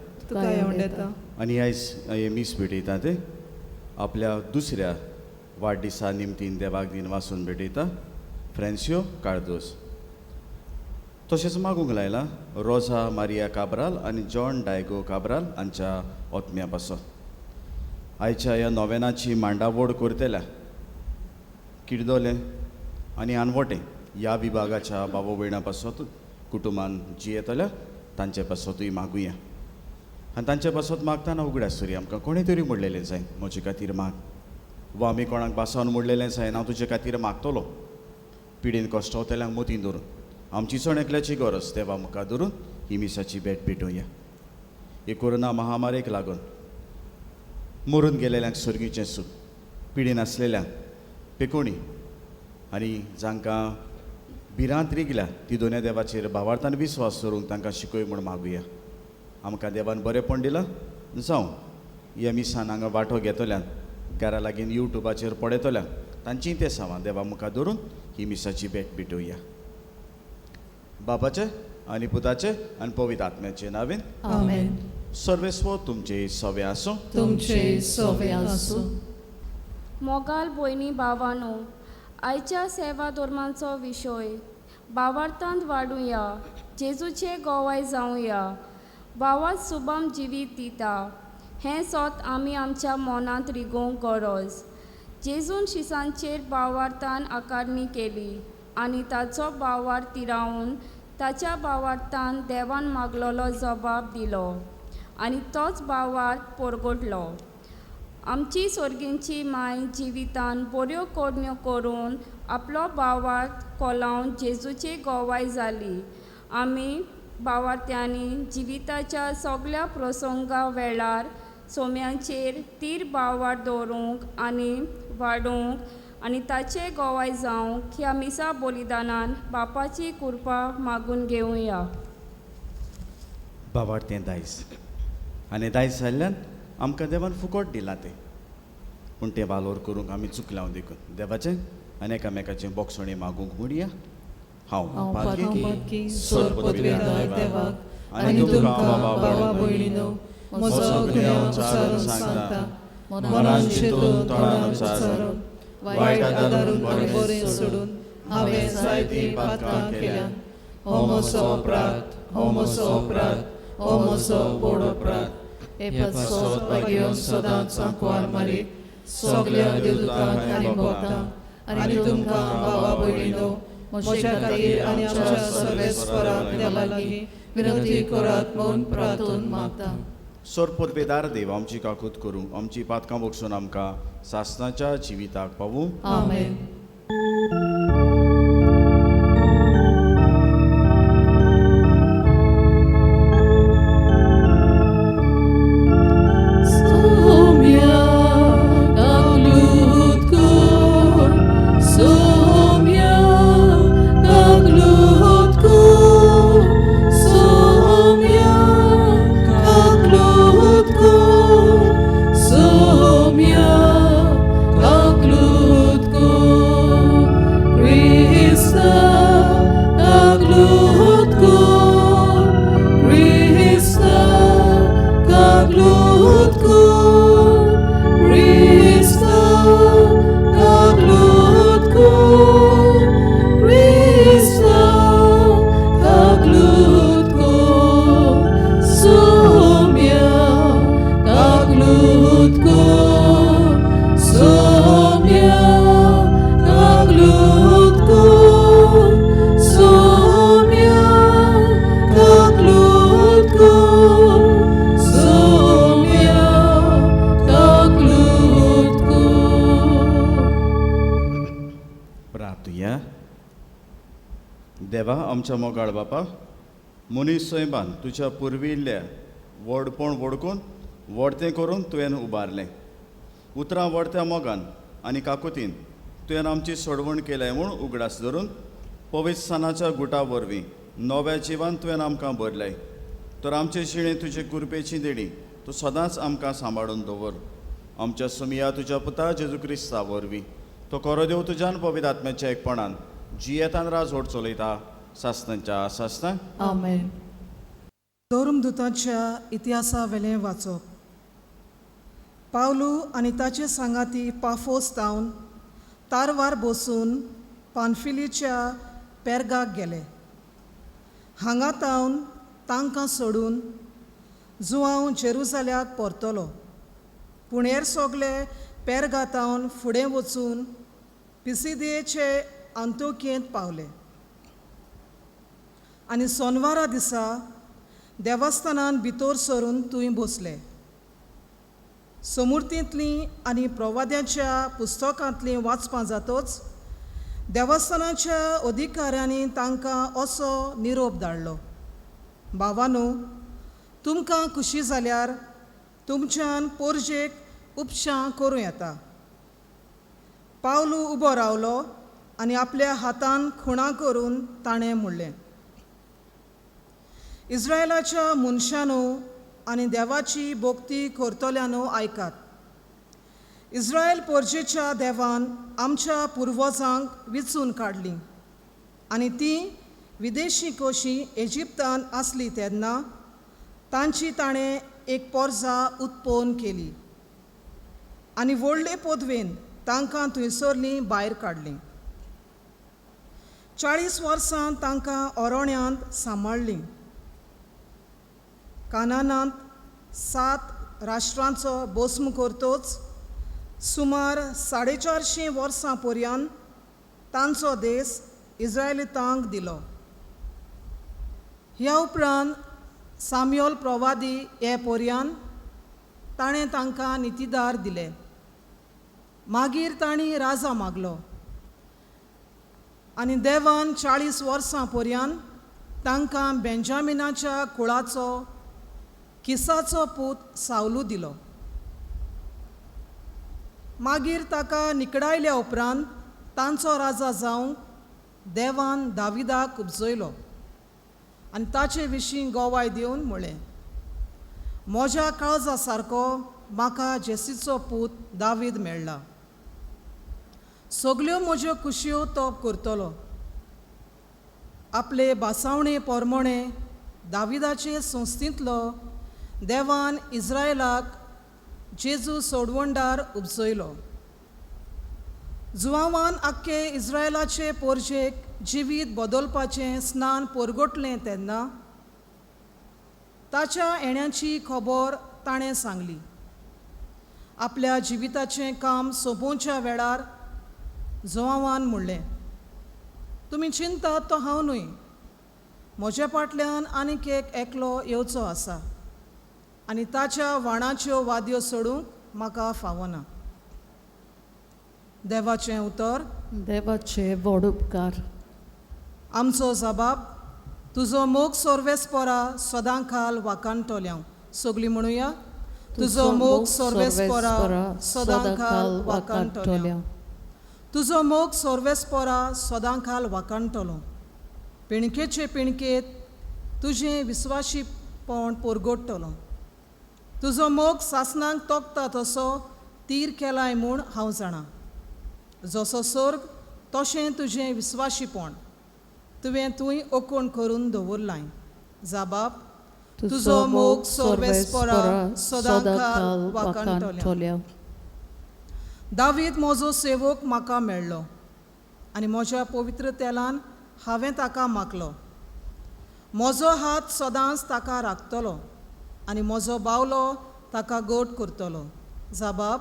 आनी आयज हे मीस भेटयता ते आपल्या दुसऱ्या वाडदिसा निमतीन देवाक दिन वाचून भेटयता फ्रांसियो कार्दोस तशेंच मागूंक लायला रोजा मारिया काब्राल आनी जॉन डायगो काब्राल हांच्या ओतम्या पासत आयच्या ह्या नोवेनाची मांडावळ करतल्या किडदोले आनी आनवटें ह्या विभागाच्या बाबा भयणां पासत कुटुंबान जी येतल्या तांचे पासतूय मागुया आनी तांचे पासत मागतना उगड्या सुरी आमकां कोणें तरी म्हणलेलें जाय म्हजे खातीर माग वा आमी कोणाक बासावन म्हणलेलें जाय हांव तुजे खातीर मागतलो पिडीन कश्टावतल्यांक मोतीन धरून आमची चण एकल्याची गरज देवा मुखार धरून ही मिसाची भेट भेटोवया ही कोरोना महामारेक लागून मरून गेलेल्यांक स्वर्गीचें सूख पिडीन आसलेल्यांक पेकोणी आनी जांकां भिरांत रिगल्या ती दोनूय देवाचेर भावार्थान विस्वास दवरूंक तांकां शिकोय म्हूण मागुया आमकां देवान बरेंपण दिलां जावं ह्या मिसान हांगा वांटो घेतल्यान घरा लागीं युट्यूबाचेर पळयतल्यान तांचीय ते सावां देवा मुखार धरून ही मिसाची भेट भेटोवया बापाचे आनी पुताचे आनी पवित्र आत्म्याचे नांवेन आमेन सर्वेस्व तुमचे सवे आसूं तुमचे सवे आसूं मोगाल भयणी भावांनो आयच्या सेवा धर्मांचो विशय भावार्थांत वाडुया जेजूचे गोवाय जावया भावात सुबाम जिवीत दिता हें सोत आमी आमच्या मनांत रिगोवंक गरज जेजून शिसांचेर भावार्थान आकारणी केली आनी ताचो भावार्थ तिरावून ताच्या भावार्थान देवान मागलोलो जबाब दिलो आनी तोच भावार्थ परगटलो आमची स्वर्गींची माय जिवितान बऱ्यो कोडण्यो करून आपलो भावार्थ कोलावन जेजूची गोवाय जाली आमी भावार्थ्यांनी जिविताच्या सगळ्या प्रसंगा वेळार सोम्यांचेर तीर भावार्थ दवरूंक आनी वाडूंक आनी ताचे गोवाय जावंक ह्या मिसा बलिदानान बापाची कृपा मागून घेवया भावार्थें दायज आनी दायज जाल्ल्यान आमकां देवान फुकट दिलां तें पूण तें वालोर करूंक आमी चुकलां देखून देवाचें आनी एकामेकाचें बोगसणें मागूंक म्हणया हांव पातकी सोर पदवेदार देवाक आनी तुमकां भावा भयणीनो म्हजो गुन्यांव उच्चारून सांगता मनान चिंतून तोंडान उच्चारून वायट आदारून आनी बरें सोडून हांवें जायतीं पातकां केल्यात. हो म्हजो अपराध, हो म्हजो अपराध, हो म्हजो व्हड अपराध. हे घेवन सदांच सांकवार मारी सगल्या देवदूतांक आनी भक्तांक आनी तुमकां भावा भयणीनो म्हज्या खातीर आनी आमच्या सगळ्या स्वराक देवा लागीं विनंती करात म्हूण प्रार्थून मागता. सोर पदवेदार देव आमची काकूत करूं, आमची पातकां बगसून आमकां सासणाच्या जिविताक पावूं. आमेन. देवा आमच्या मोगाळ बापा, मनीस सैबान तुज्या पुर्विल्ल्या व्हडपण वडकून व्हडतें करून तुवें उबारलें. उतरां व्हडत्या मोगान आनी काकुतीन तुवें आमची सोडवण केल्या म्हूण उगडास धरून पवित्र स्थानाच्या गुटा वरवीं नव्या जिवान तुवें आमकां भरलें. तर आमचे जिणे तुजे कृपेची देणी तूं सदांच आमकां सांबाळून दवर. आमच्या सुमिया तुज्या पुता जेजू क्रिस्ता वरवीं तो कोरो देव तुज्यान पवित्र आत्म्याच्या एकपणान जियेतान राज ओड चलयता सासनांच्या सासना. आमेन. धर्मदूतांच्या इतिहासा वेलें वाचप. पावलू आनी ताचे सांगाती पाफोस तावन तारवार बसून पानफिलीच्या पेरगाक गेले. हांगा तावन तांकां सोडून जुवांव जेरुसाल्याक परतलो. पूण हेर सोगले पेरगा तावन फुडें वचून पिसिदियेचे अंतोकियेंत पावले. आनी सोनवारा दिसा देवस्थानान भितर सरून थंय बसले. समृतींतलीं आनी प्रवाद्यांच्या पुस्तकांतलीं वाचपां जातच देवस्थानाच्या अधिकाऱ्यांनी तांकां असो निरोप धाडलो. भावांनो, तुमकां खुशी जाल्यार तुमच्यान पोरजेक उपशां करूं येता. पावलू उबो रावलो आनी आपल्या हातान खुणां करून ताणें म्हणलें, इस्रायलाच्या मनशांनो आनी देवाची भोक्ती करतल्यांनो आयकात. इस्रायल पोरजेच्या देवान आमच्या पुर्वजांक विचून काडलीं आनी तीं विदेशी कशीं इजिप्तान आसलीं तेन्ना तांची ताणें एक पोरजा उत्पन्न केली आनी व्हडले पदवेन तांकां थंयसरलीं भायर काडलीं. 40 वर्सां तांकां अरोण्यांत सांबाळलीं. कानानांत 7 राष्ट्रांचो भस्म करतोच सुमार 450 वर्सां पर्यंत तांचो देश इस्रायलितांक दिलो. ह्या उपरांत साम्युएल प्रवादी हे पर्यंत ताणें तांकां नितीदार दिले. मागीर तांणी राजा मागलो आनी देवान 40 वर्सां पर्यंत तांकां बेंजामिनाच्या कुळाचो किसाचो पूत सावलू दिलो. मागीर ताका निकडायल्या उपरांत तांचो राजा जावंक देवान दाविदाक उपजयलो आनी ताचे विशीं गोवाय दिवन म्हळें, म्हज्या काळजा सारको म्हाका जेसीचो पूत दावीद मेळ्ळा. सगल्यो म्हज्यो कुशियो तो करतलो. आपले बासावणे पोरमोणे दाविदाचे संस्थींतलो देवान इस्रायलाक जेजू सोडवंडार उपजयलो. जुवावान आख्खे इस्रायलाचे पोरजेक जिवीत बदलपाचें स्नान परगटलें तेन्ना ताच्या येण्याची खबर ताणें सांगली. आपल्या जिविताचें काम सोंपोवच्या वेळार जुवावान म्हणलें, तुमी चिंतात तो हांव न्हय, म्हज्या फाटल्यान आनीक एक एकलो येवचो आसा आनी ताच्या वाणाच्यो वाद्यो सोडूंक म्हाका फावना. देवाचें उतर. देवाचे व्हड उपकार. आमचो जबाब. तुजो मोग सोर्वेस्परा सदांखाल वाकांटोल्या. सगळीं म्हणुया. तुजो मोग सोर्वेस्परा सदांखाल वाकांटोल्या. तुजो मोग सोर्वेस्परा सदांखाल वाकांटलो. पिणकेचे पिणकेत तुजें विस्वाशीपण परगडटलो. तुजो मोग सासणांक तोखता तसो तीर केलाय म्हूण हांव जाणा. जसो सर्ग तशें तुजें विस्वाशीपण तुवें तूंय ओकूण करून दवरलाय. जाबाब. तुजो मोग सोर्वेस्परा सदांखाल वाकांटोल्या. दावीद म्हजो सेवक म्हाका मेळ्ळो आनी म्हज्या पवित्र तेलान हांवें ताका मागलो. म्हजो हात सदांच ताका राखतलो आनी म्हजो बावलो ताका गोट करतलो. जाबाब.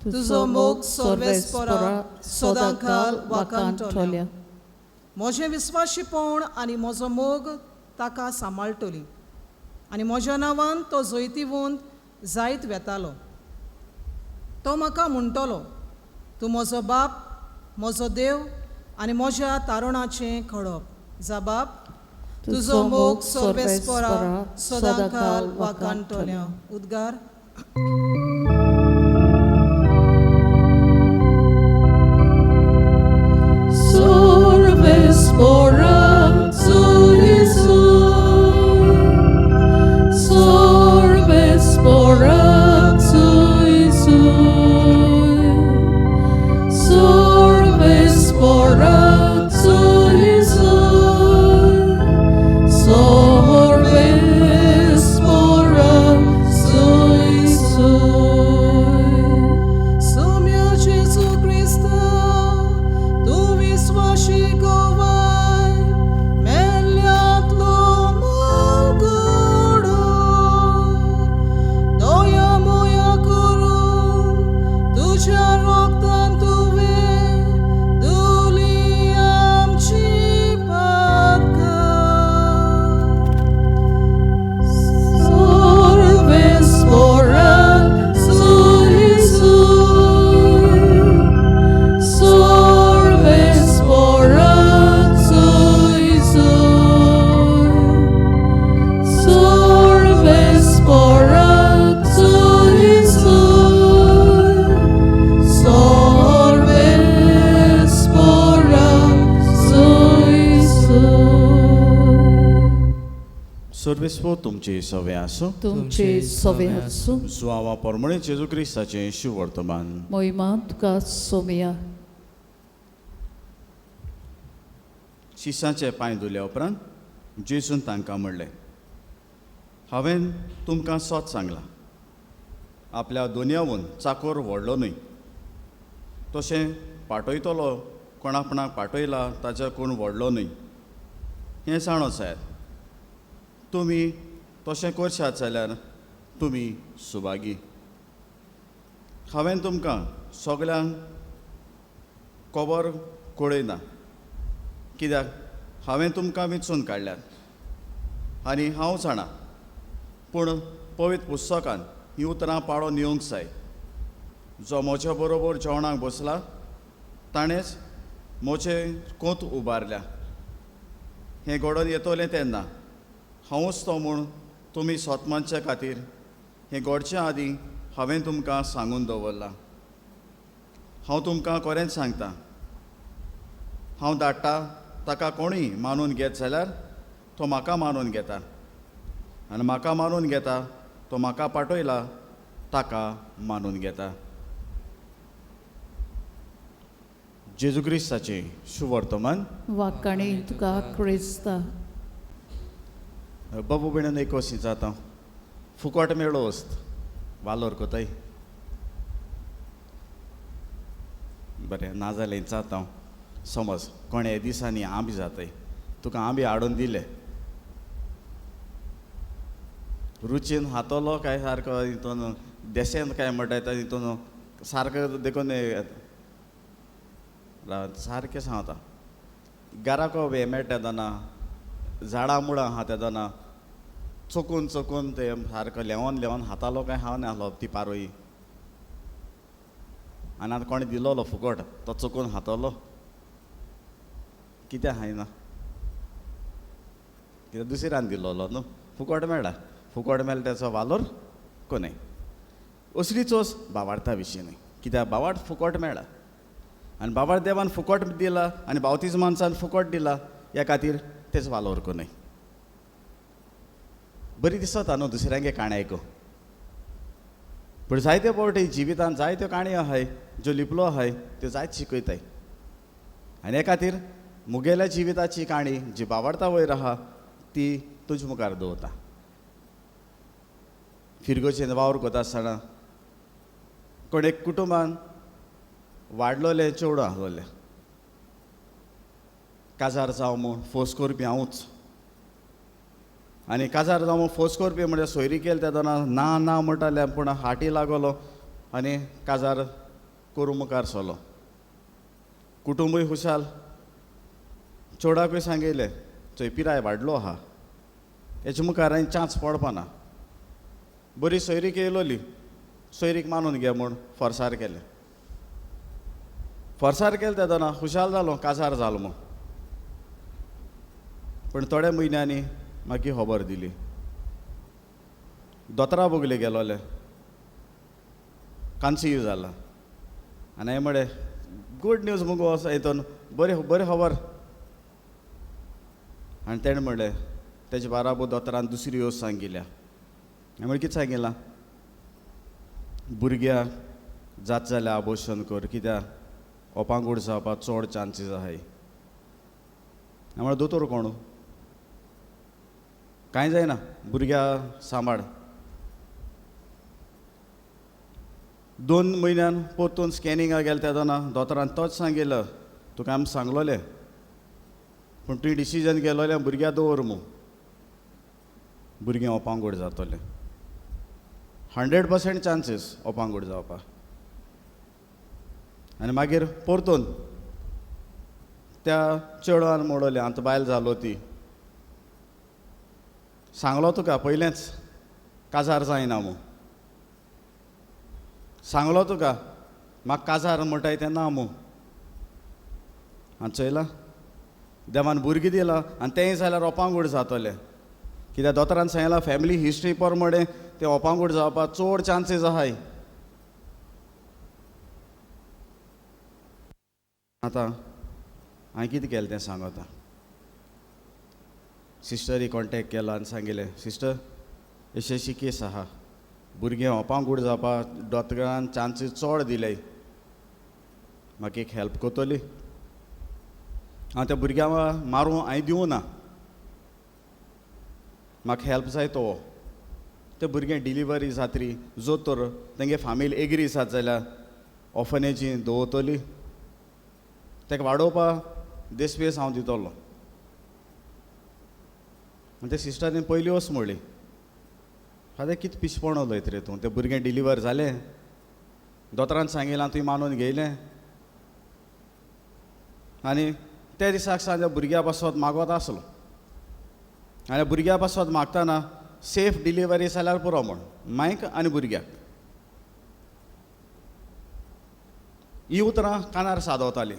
तुजो मोग सोर्वेस्परा सदांखाल वाकांटोल्या. म्हजें विस्वाशीपण आनी म्हजो मोग ताका सांबाळटली आनी म्हज्या नांवान तो जैतिवंत जायत वेतालो. तो म्हाका म्हणटलो, तूं म्हजो बाप, म्हजो देव आनी म्हज्या तारुणाचें खडप. जाबाब. तुजो मोग सोर्वेस्परा सदांखाल वाकांटोल्या. उद्गार. Sorvespora suisur, sorvespora suisur, sorvespora suisur, sorvespora suisur. Samia Jesu Christa, tu visvashi govai, meliatlo malgodo, doya moya korun, tuja roktan tuve, duliam chipatka. Sorvespora suisur, sorvespora suisur, sorvespora suisur, sorvespora suisur. सर्वेस्पो तुमचे सवे आसो. तुमचे सवे आसूं. सुवावा पोरमोणे जेजू क्रिस्ताचें शिव वर्तमान. मोहिमा तुका सोमिया. शिसाचे पांय धुल्या उपरांत जेजून तांकां म्हणलें, हांवें तुमकां सोत सांगलां, आपल्या दोनयावून चाकोर व्हडलो न्हय. तशें पाटयतलो कोण आपणाक पाटयला ताच्या कोण व्हडलो न्हय. हें जाणोच जाय. तुमी तशें करशात जाल्यार तुमी सुभागी. हांवें तुमकां सगल्यांक खबर कळयना, कित्याक हांवें तुमकां वेंचून काडल्यात आनी हांव जाणा. पूण पवित्र पुस्तकान हीं उतरां पाळोवन येवंक जाय. जो म्हज्या बरोबर जेवणाक बसला ताणेंच म्हजें कोंत उबारल्या. हें घडोवन येतलें तेन्ना हांवूच तो म्हूण तुमी सोतमानचे खातीर हें घडचे आदीं हांवें तुमकां सांगून दवरलां. हांव तुमकां खरेंच सांगतां, हांव धाडटा ताका कोणूय मानून घेत जाल्यार तो म्हाका मानून घेता आनी म्हाका मानून घेता तो म्हाका पाटयला ताका मानून घेता. जेजू क्रिस्ताचे शुभ वर्तमान वाकाणी तुका क्रिस्ता. बाबू बिणन एक वसी जाता फुकट मेळो वस्त वालोर कोताय बरें ना जालें जाता समज कोणे दिसांनी आंबे जाताय तुका आंबे हाडून दिले रुचीन हातलो काय सारको हितून देसेन काय म्हणटा येता हितून सारको देखून सारकें सांगता घराको हे मेळटा तेदोना झाडां मुळां आहा तेदोना चोकून चोकून ते सारको लेवन हातालो काय हांव नाहलो ती पारोई आनी आतां कोणें दिलोलो फुकट तो चोकून हातलो कित्याक हायना कित्याक दुसऱ्यान दिलोलो न्हू फुकट मेळ्ळा फुकट मेळ्ळा तेचो वालोर कोणें असली चोस भावार्था विशीं न्ही कित्याक भावार्थ फुकट मेळ्ळा आनी भावार्थ देवान फुकट दिला आनी बावतीज माणसान फुकट दिला ह्या खातीर तेच वालोर कोणें बरी दिसता न्हू दुसऱ्यांगे काणी आयकूं पूण जायत्यो पावटी जिवितांत जायत्यो काणयो आहाय ज्यो लिपलो आहाय त्यो जायत शिकयताय आनी हे खातीर मुगेल्या जिविताची काणी जी भावार्था वयर आहा ती तुजे मुखार दवरता फिरगोचेन वावर करता आसतना कोण एक कुटुंबान वाडलोले चेडूं आहलोले काजार जावं म्हूण फोर्स करपी हांवूच आनी काजार जावं म्हूण फोर्स करपी म्हणजे सोयरी केली तेदोना ना ना म्हणटाले पूण हाटी लागलो आनी काजार करूं मुखार सरलो कुटुंबूय खुशाल चेडवाकूय सांगयलें थंय पिराय वाडलो आहा हेचे मुखार आनी चान्स पडपा ना बरी सोयरीक येयलोली सोयरीक मानून घे म्हूण फोर्सार केलें फोर्सार केलें तेदोना खुशाल जालो काजार जालो म्हूण पूण थोड्या म्हयन्यांनी मागीर खबर दिली दोतोरा बोगले गेलोले कन्सीव जाला आनी हांवें म्हळें गूड न्यूज मुगो हितून बरी खबर आनी तेणें म्हणलें तेजे बाराबर दोतोरान दुसरी वस्त सांगिल्ल्या हांवें म्हळें कितें सांगिलां भुरग्याक जात जाल्यार अबॉर्शन कर कित्याक ओपांगूड जावपाक चड चान्सीस आहाय हांवें म्हळें दोतोर कोण कांय जायना भुरग्या सांबाळ 2 म्हयन्यान परतून स्कॅनिंगाक गेले तेदोना दोतोरान तोच सांगिल्लो तुका आमी सांगलोलें पूण तुवें डिसिजन केलोलें भुरग्यां दवर म्हूण भुरगें ओपांगूड जातलें 100% चान्सीस ओपांगूड जावपाक आनी मागीर परतून त्या चेडवान म्हणलें आतां बायल जालो ती सांगलो तुका पयलेंच काजार जायना म्हूण सांगलो तुका म्हाका काजार म्हणटाय तें ना म्हूण आनी चोयलां देवान भुरगीं दिलां आनी तेंय जाल्यार ओपांगूड जातलें कित्याक दोतोरान सांगलां फॅमिली हिस्ट्री प्रमाणे तें ओपांगूड जावपाक चड चान्सीस आहाय आतां हांवें कितें केलें तें सांग आतां सिस्टरी कॉन्टेक्ट केलो आनी सांगिल्लें सिस्टर अशी केस आहा भुरगें ओपांगूड जावपाक दोतोरान चान्सीस चड दिले म्हाका एक हेल्प कोतली हांव त्या भुरग्यां मारूं हांवें दिवं ना म्हाका हेल्प जाय तो ते भुरगें डिलिव्हरी जातरी जो तर तेंगे फामील एग्री जात जाल्यार ऑफनेजी दवरतली ताका वाडोवपाक देसपेस हांव दितलो आनी ते सिस्टरीन पयली वच म्हणली फादर कितें पिशपण उलयत रे तूं तें भुरगें डिलिव्हर जालें दोतोरान सांगिलां तुवें मानून घेयलें आनी त्या दिसाक सांजे भुरग्या पासत मागवत आसलो आनी भुरग्या पासत मागतना सेफ डिलिव्हरी जाल्यार पुरो म्हूण मायक आनी भुरग्याक ही उतरां कानार सादवतालीं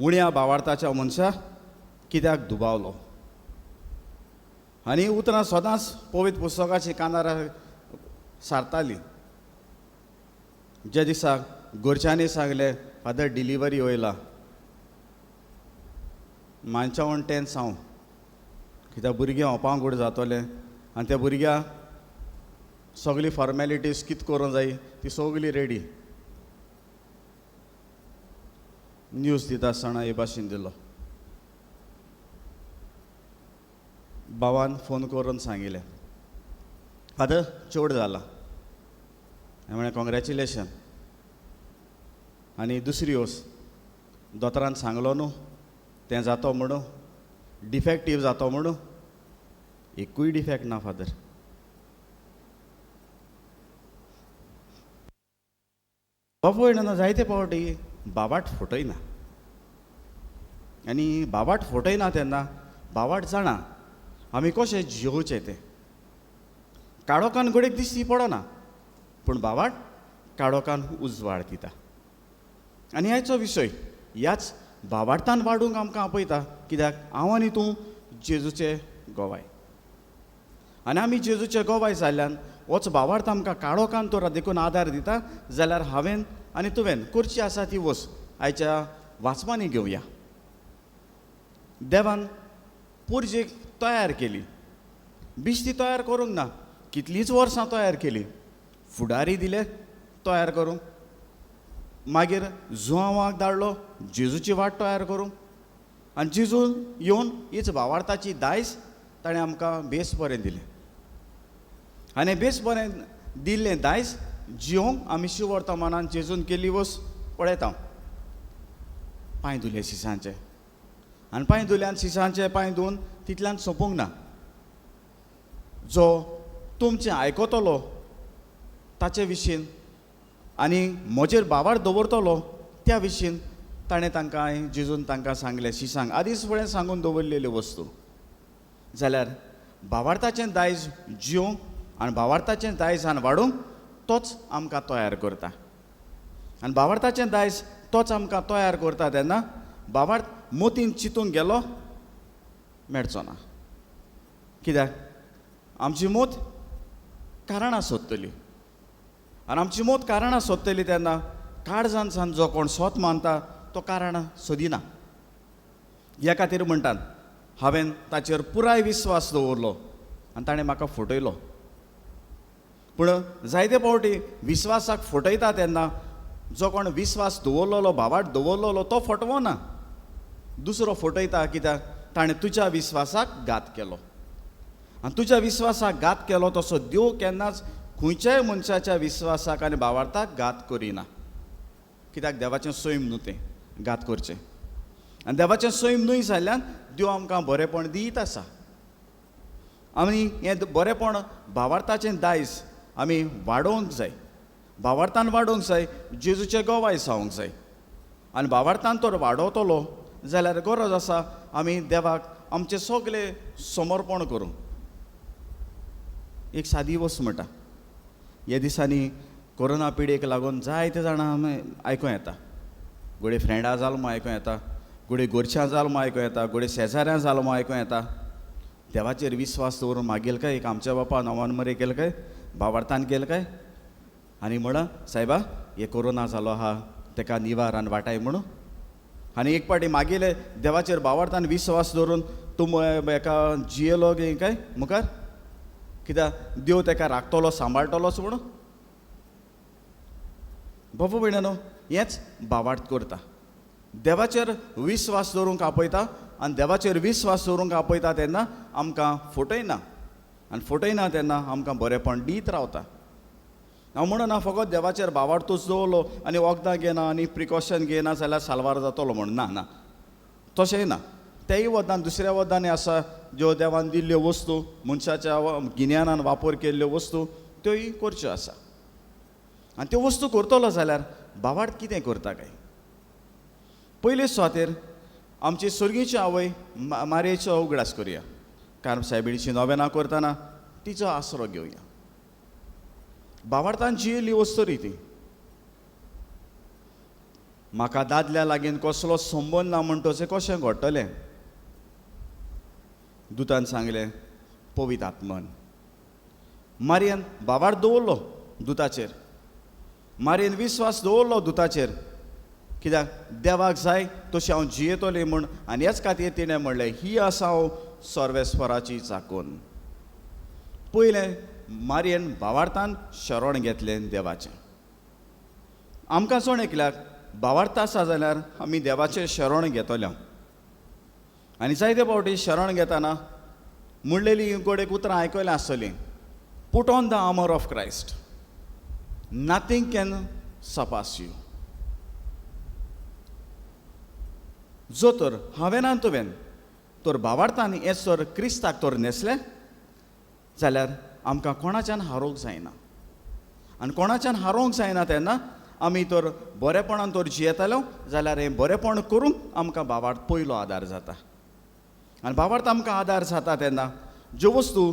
उण्या भावार्थाच्या मनशाक कित्याक दुबावलो आनी उतरां सदांच पवित्र पुस्तकाची कानार सारतालीं ज्या दिसाक घरच्यांनी सांगलें फादर डिलिव्हरी वयला मानच्या वणटेन हांव कित्याक भुरगें ओपांगूड जातलें आनी त्या भुरग्याक सगळी फॉर्मेलिटीज कितें करूं जाय ती सगळी रेडी न्यूज दिता आसतना हे भाशेन दिलो. भावान फोन करून सांगिल्लें, फादर चड जाला. हांवें म्हळें कॉंग्रॅच्युलेशन. आनी दुसरी वोस दोतोरान सांगलो न्हू तें जातो म्हणून, डिफेक्टीव जातो म्हणून. एकूय डिफेक्ट ना फादर. बाबा ना जायते फावटी बाबाट फटयना. आनी बाबाट फटयना तेन्ना बाबाट जाणा आमी कशें जियोवचें तें. काळोखान घडयेक दिश्टी पडना, पूण बाबाट काळोखान उजवाड दिता. आनी ह्याचो विशय ह्याच बाबार्थान वाडूंक आमकां आपयता. कित्याक हांव आनी तूं जेजूचे गोवाय. आनी आमी जेजूचे गोवाय जाल्ल्यान होच भावार्थ आमकां काळोखान तो देखून आदार दिता. जाल्यार हांवें आनी तुवें करची आसा ती वस्त आयच्या वाचमांनी घेवया. देवान पुर्जेक तयार केली. बिश्ती तयार करूंक ना, कितलींच वर्सां तयार केली. फुडारी दिले तयार करूंक. मागीर जुआंवाक धाडलो जेजूची वाट तयार करूंक. आनी जेजू येवन हीच भावार्थाची दायज ताणें आमकां बेस बरें दिलें. आनी बेस बरें दिल्लें दायज जियोंक आमी शिवर्तमानान जेजून केली वस्त पळयता. पांय धुले शिसांचे. आनी पांय धुल्यान शिसांचे पांय धुवन तितल्यान सोंपूंक ना. जो तुमचें आयकतलो ताचे विशीं आनी म्हजेर भावार्थ दवरतलो त्या विशीं ताणें तांकां जेजून तांकां सांगलें शिसांक आदींच फुडें सांगून दवरलेल्यो वस्तू. जाल्यार भावार्थाचें दायज जियोंक आनी भावार्थाचें दायजान वाडूंक तोच आमकां तयार करता. आनी भावार्थाचें दायज तोच आमकां तयार करता तेन्ना भावार्थ मोतीन चिंतूंक गेलो मेळचो ना. कित्याक आमची मोत कारणां सोदतली. आनी आमची मोत कारणां सोदतली तेन्ना काळजान जो कोण स्वत मानता तो कारणां सोदिना. ह्या खातीर म्हणटात हांवें ताचेर पुराय विस्वास दवरलो आनी ताणें म्हाका फटयलो. पूण जायते फावटी विस्वासाक फटयता तेन्ना जो कोण विस्वास दवरलेलो भावार्थ दवरलेलो तो फटवो ना, दुसरो फटयता. कित्याक ताणें तुज्या विस्वासाक घात केलो. आनी तुज्या विस्वासाक घात केलो तसो देव केन्नाच खंयच्याय मनशाच्या विस्वासाक आनी भावार्थाक घात करिना. कित्याक देवाचें सैम न्हू तें घात करचें. आनी देवाचें सैम न्हय जाल्ल्यान देव आमकां बरेंपण दित आसा. आमी हें बरेंपण भावार्थाचें दायज आमी वाडोवंक जाय. भावार्थान वाडोवंक जाय. जेजूचे गोवाय जावंक जाय. आनी भावार्थान तर वाडोवतलो जाल्यार गरज आसा आमी देवाक आमचें सगळें समर्पण करूंक. एक सादी वस्त म्हणटा. ह्या दिसांनी कोरोना पिडेक लागून जायते जाणां आमी आयकूं येता. घोडे फ्रेंडां जाल म्हूण आयकूं येता, घोडे घरच्यां जाल म्हूण आयकूं येता, घोडे शेजाऱ्यां जाल म्हूण आयकूं येता. देवाचेर विस्वास दवरून मागेल काय एक आमच्या बापा नवान मरे केलें काय, भावार्थान केलें काय. आनी म्हणा सायबा हे कोरोना जालो आहा ताका निवार आनी वाटाय म्हणून. आनी एक पाटी मागेले देवाचेर भावार्थान विस्वास दवरून तूं हेका जियेलो गे काय मुखार, कित्याक देव ताका राखतलो सांबाळटलोच म्हणून. बाबा भयणानो हेंच भावार्थ करता. देवाचेर विस्वास दवरूंक आपयता आनी देवाचेर विस्वास दवरूंक आपयता तेन्ना आमकां फटयना. आनी फटयना तेन्ना आमकां बरेंपण दीत रावता. हांव म्हणना फकत देवाचेर भावार्थूच दवरलो आनी वखदां घेना आनी प्रिकॉशन घेना जाल्यार साल्वार जातलो म्हण. ना ना, तशेंय ना. तेय वखदां दुसऱ्या वखदांनी आसा ज्यो देवान दिल्ल्यो वस्तू, मनशाच्या गिन्यानान वापर केल्ल्यो वस्तू त्योय करच्यो आसा. आनी त्यो वस्तू करतलो जाल्यार भावार्थ कितें करता काय. पयले सुवातेर आमची सर्गीची आवय मारयेचो उगडास करया. कारण सायबिणीची नोवेनां करतना तिचो आसरो घेवया. भावार्थान जियेली वस्तू री ती. म्हाका दादल्या लागीं कसलो संबंद ना म्हणटोचें कशें घडटलें. दुतान सांगलें पवित्र आत्मान. मारयेन भावार्थ दवरलो दुताचेर. मारयेन विस्वास दवरलो दुताचेर. कित्याक देवाक जाय तशी हांव जियेतोलें म्हूण. आनी हेच खातीर तिणें म्हणलें ही आसा हांव सर्वेस्वराची चाकून. पयलें मारयेन भावार्थान शरण घेतलें देवाचें. आमकां चोण एकल्याक भावार्थ आसा जाल्यार आमी देवाचें शरण घेतले आनी जायते फावटी शरण घेतना म्हणलेली गोडेक उतरां आयकलें आसतलीं put on the armour of Christ nothing can surpass you जो तर हांवें आनी तुवें तर भावार्थान हेच तर क्रिस्ताक तर न्हेसलें जाल्यार आमकां कोणाच्यान हारोवंक जायना आनी कोणाच्यान हारोवंक जायना तेन्ना आमी तर बरेपणान तर जियेतालो जाल्यार हें बरेपण करूंक आमकां भावार्थ पयलो आदार जाता आनी भावार्थ आमकां आदार जाता तेन्ना ज्यो वस्तू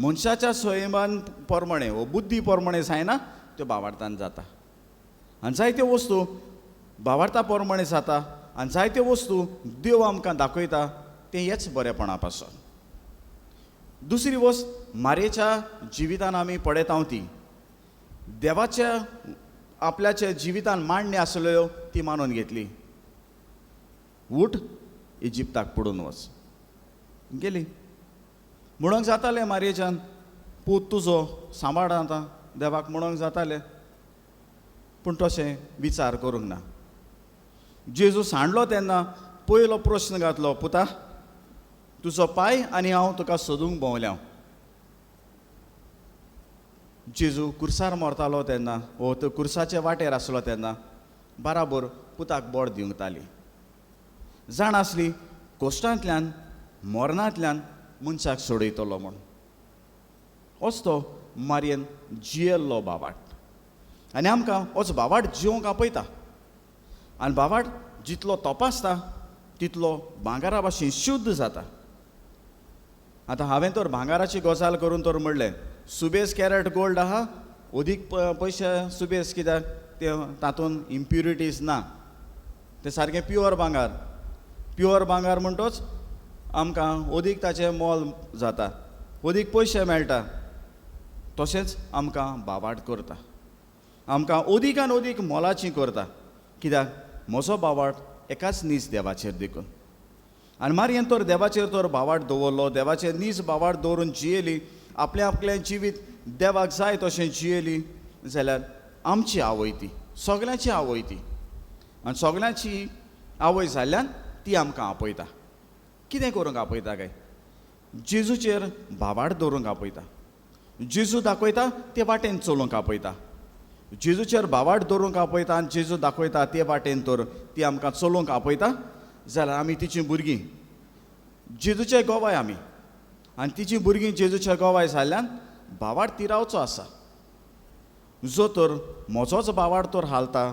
मनशाच्या स्वयंभान प्रमाणे वो बुद्धी प्रमाणे जायना त्यो भावार्थान जाता आनी जायत्यो वस्तू भावार्था प्रमाणे जाता आनी जायत्यो वस्तू देव आमकां दाखयता तें हेच बरेपणा पासून दुसरी वस्त मारयेच्या जिवितान आमी पळयता ती देवाच्या आपल्याच्या जिवितान मांडणी आसल्यो ती मानून घेतली उठ इजिप्ताक पडून वच गेली म्हणूंक जातालें मारयेच्यान पूत तुजो सांबाळ आतां देवाक म्हणूंक जातालें पूण तशें विचार करूंक ना जेजू सांडलो तेन्ना पयलो प्रश्न घातलो पुता तुजो पांय आनी हांव तुका सोदूंक भोंवल्या जेजू कुर्सार मरतालो तेन्ना वो तो कुर्साचे वाटेर आसलो तेन्ना बराबर पुताक बोड दिवंक ताली जाण आसली कोश्टांतल्यान मरणांतल्यान मनशाक सोडयतलो म्हूण होच तो मारयेन जियेल्लो भावार्थ आनी आमकां होच भावार्थ जिवंक आपयता आनी भावार्थ जितलो तपासता तितलो भांगारा भाशेन शुद्ध जाता आतां हांवें तर भांगाराची गजाल करून तर म्हणलें सुबेज कॅरेट गोल्ड आहा अदीक पयशे सुबेज कित्याक ते तातूंत इम्प्युरिटीज ना तें सारकें प्युअर भांगार म्हणटोच आमकां अदीक ताचें मोल जाता अदीक पयशे मेळटा तशेंच आमकां भावार्थ करता आमकां अदीकान अदीक मोलाची करता कित्याक म्हजो भावार्थ एकाच नीज देवाचेर देखून आनी मारयेन तर देवाचेर तर भावार्थ दवरलो देवाचेर नीज भावार्थ दवरून जियेली आपलें जिवीत देवाक जाय तशें जियेली जाल्यार आमची आवय ती सगल्यांची आवय ती आनी सगल्यांची आवय जाल्ल्यान ती आमकां आपयता कितें करूंक आपयता काय जेजूचेर भावार्थ दवरूंक आपयता जेजू दाखयता ते वाटेन चलोवंक आपयता जेजूचेर भावार्थ दवरूंक आपयता आनी जेजू दाखयता ते वाटेन तर ती आमकां चलोवंक आपयता जाल्यार आमी तिचीं भुरगीं जेजूचे गोवाय आमी आनी तिचीं भुरगीं जेजूच्या गोवाय जाल्ल्यान भावार्थ तिरावचो आसा जो तर म्हजोच भावार्थ तर हालता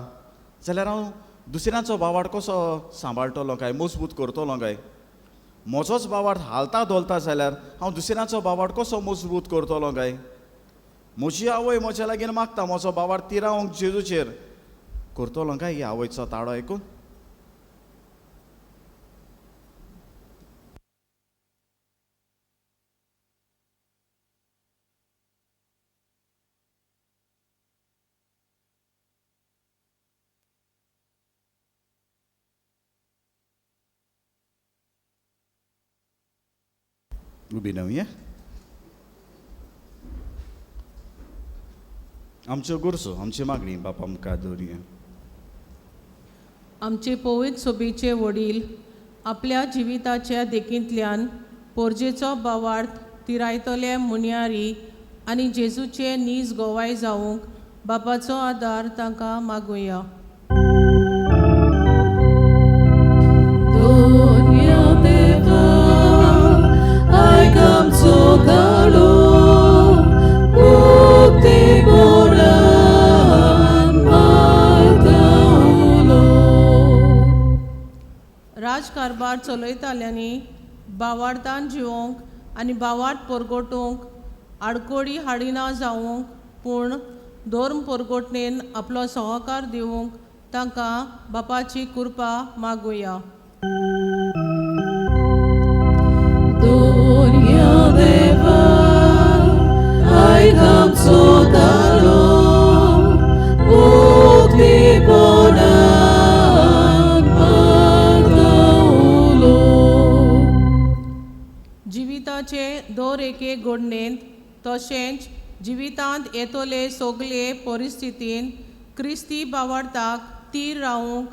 जाल्यार हांव दुसऱ्यांचो भावार्थ कसो सांबाळटलो काय मजबूत करतलो काय म्हजोच भावार्थ हालता धोलता जाल्यार हांव दुसऱ्यांचो भावार्थ कसो मजबूत करतलो काय म्हजी आवय म्हज्या लागीं मागता म्हजो भावार्थ तिरावंक जेजूचेर करतलो काय ही आवयचो ताळो आयकून उबी रावया आमच्यो गुरसो आमची मागणी बापा मुखार दवरया आमचे पवित्र सोबीचे वडील आपल्या जिविताच्या देखींतल्यान पोरजेचो भावार्थ तिरायतले मुनियारी आनी जेजूचे नीज गोवाय जावंक बापाचो आदार तांकां मागुया राजकारबार चलयताल्यांनी भावार्थान जिवोंक आनी भावार्थ परगोटूंक आडकोडी हाडिना जावंक पूण धर्म परगोटणेन आपलो सहकार दिवंक तांकां बापाची कृपा मागुया जिविताचे दर एके घडणेंत तशेंच जिवितांत येतले सगळे परिस्थितीन क्रिस्ती भावार्थाक तीर रावूंक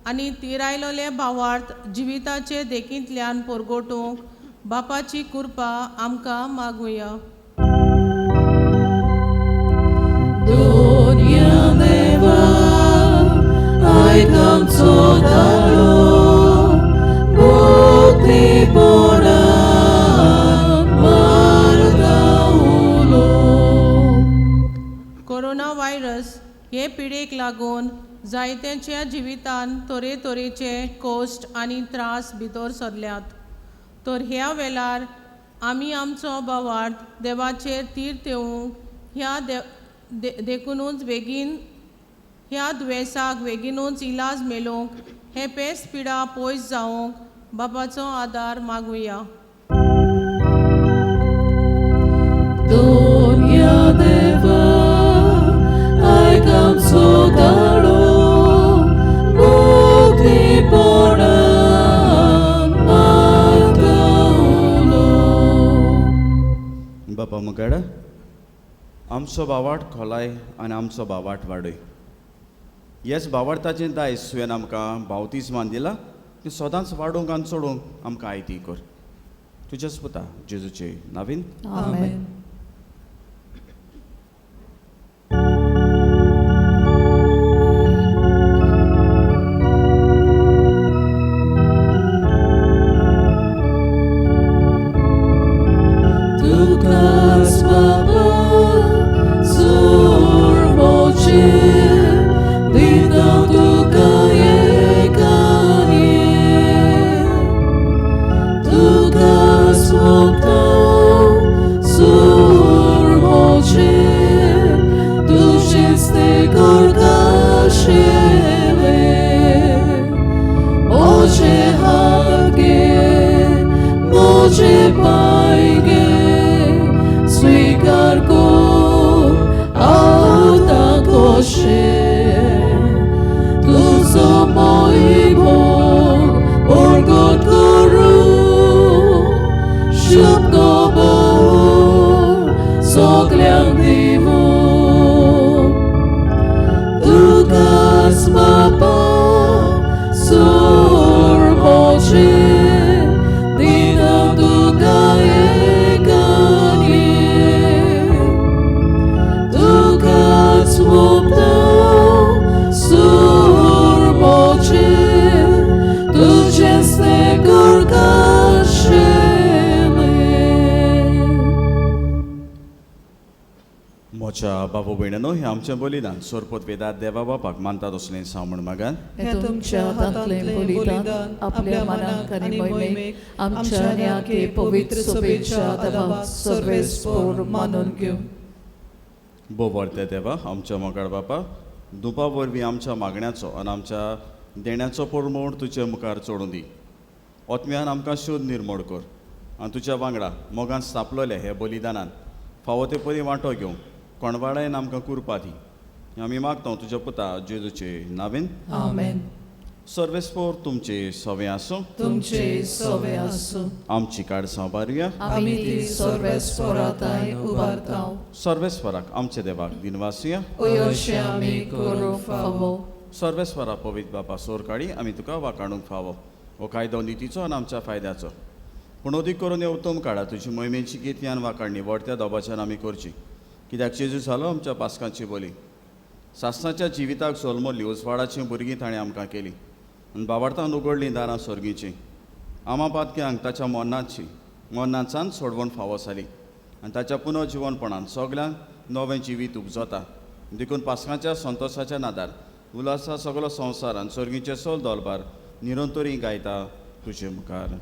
आनी तिरायलोले भावार्थ जिविताचे देखींतल्यान परगोटूंक बापाची कृपा आमकां मागुया. कोरोना व्हायरस हे पिडेक लागून जायत्यांच्या जिवितान तरेतरेचे कश्ट आनी त्रास भितर सरल्यात. तर ह्या वेळार आमी आमचो भावार्थ देवाचेर तीर तेवूंक देखूनच बेगीन ह्या दुयेंसाक बेगीनूच इलाज मेळोवंक हे पेस्त पिडा पयस जावंक बापाचो आदार मागुया. बापा मुगाड आमचो भावार्थ खोलाय आनी आमचो भावार्थ वाडय. हेच भावार्थाचें दायज तुवें आमकां बावतिस्मान दिला तें सदांच वाडोवंक आनी चडोवंक आमकां आयती कर. तुजेच पुता जेजूचे नांवान आमेन. मोच्या बाबू भयणनो हें आमचें बलिदान सोरपोत वेदांत देवा बापाक मानतात असलें सांवण मागान. हे तुमच्या हातांतलें बलिदान आपल्या मनाक आनी मोहिमेक आमच्या न्याके पवित्र सभेच्या देवाक सर्वेस्पोर मानून घेवं. बोवरते देवा आमच्या मोगाळ बापा दुपा वरवीं आमच्या मागण्याचो आनी आमच्या देण्याचो परमोड तुजे मुखार चोडून दी. ओतम्यान आमकां शोध निर्मोळ कर आनी तुज्या वांगडा मोगान स्थापलोले हे बलिदानान फावो ते परी वांटो घेवंक कोणवाडायन आमकां कुरपा दी. आमी मागता तुज्या पुता जेजूचे नांवान आमेन. सर्वेस्पोर तुमचे सवे आसूं. तुमचे सवे आसूं. आमची काड सांबारुया. आमी ती सर्वेस्पोराताय उबारतांव. सर्वेस्पराक आमचे देवाक दिनवासुया. अशें आमी करूंक फावो. सर्वेस्परा पवित्र बापा सोर काडी आमी तुका वाकाणूंक फावो हो कायदो नितीचो आनी आमच्या फायद्याचो. पूण अदीक करून हे उत्तम काळा तुजी मोहिमेची गित्यान वाकाणणी व्हडत्या दोबाच्यान आमी करची. कित्याक जेजू जालो आमच्या पास्कांची बोली. सासणाच्या जिविताक सोलमोल्ली उजवाडाचीं भुरगीं ताणें आमकां केली आनी बाबार्थान उगडलीं दारां स्वर्गीचीं. आमा पातक्यांक ताच्या मोन्नाचान सोडवण फावो जाली आनी ताच्या पुनर्जिवनपणान सगल्यांक नवें जिवीत उपजता. देखून पास्कांच्या संतोशाच्या नादार उल्हासा सगलो संवसार आनी स्वर्गीचे सोल दोलबार निरंतरी गायता तुजे मुखार.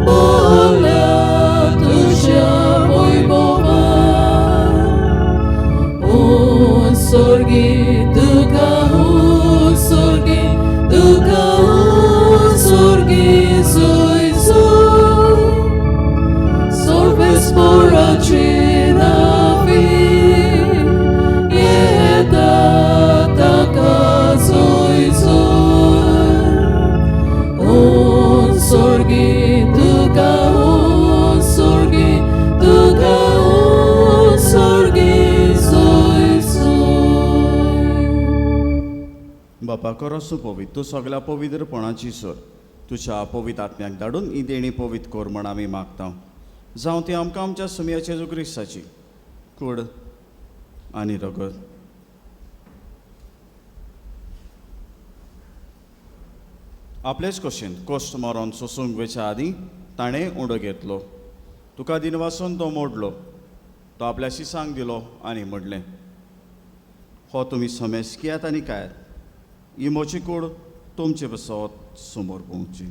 Bola tuja mój bowa. बापा खरोच पवित्र तूं सगळ्या पवित्रपणाची सोर तुझ्या पवित्र आत्म्याक धाडून ही देणी पवित्र कोर म्हण आमी मागता जावं ती आमकां आमच्या सुमयाचे जेजू क्रिस्ताची कूड आनी रगत आपलेच कशेन कोश्ट मारून सोसूंक वेच्या आदीं ताणें उडो घेतलो तुका दिनवासून तो मोडलो तो आपल्या शिसांक दिलो आनी म्हणलें हो तुमी समेज कियात आनी कायात ही मोची कूड तुमचे बसत समोर पोवची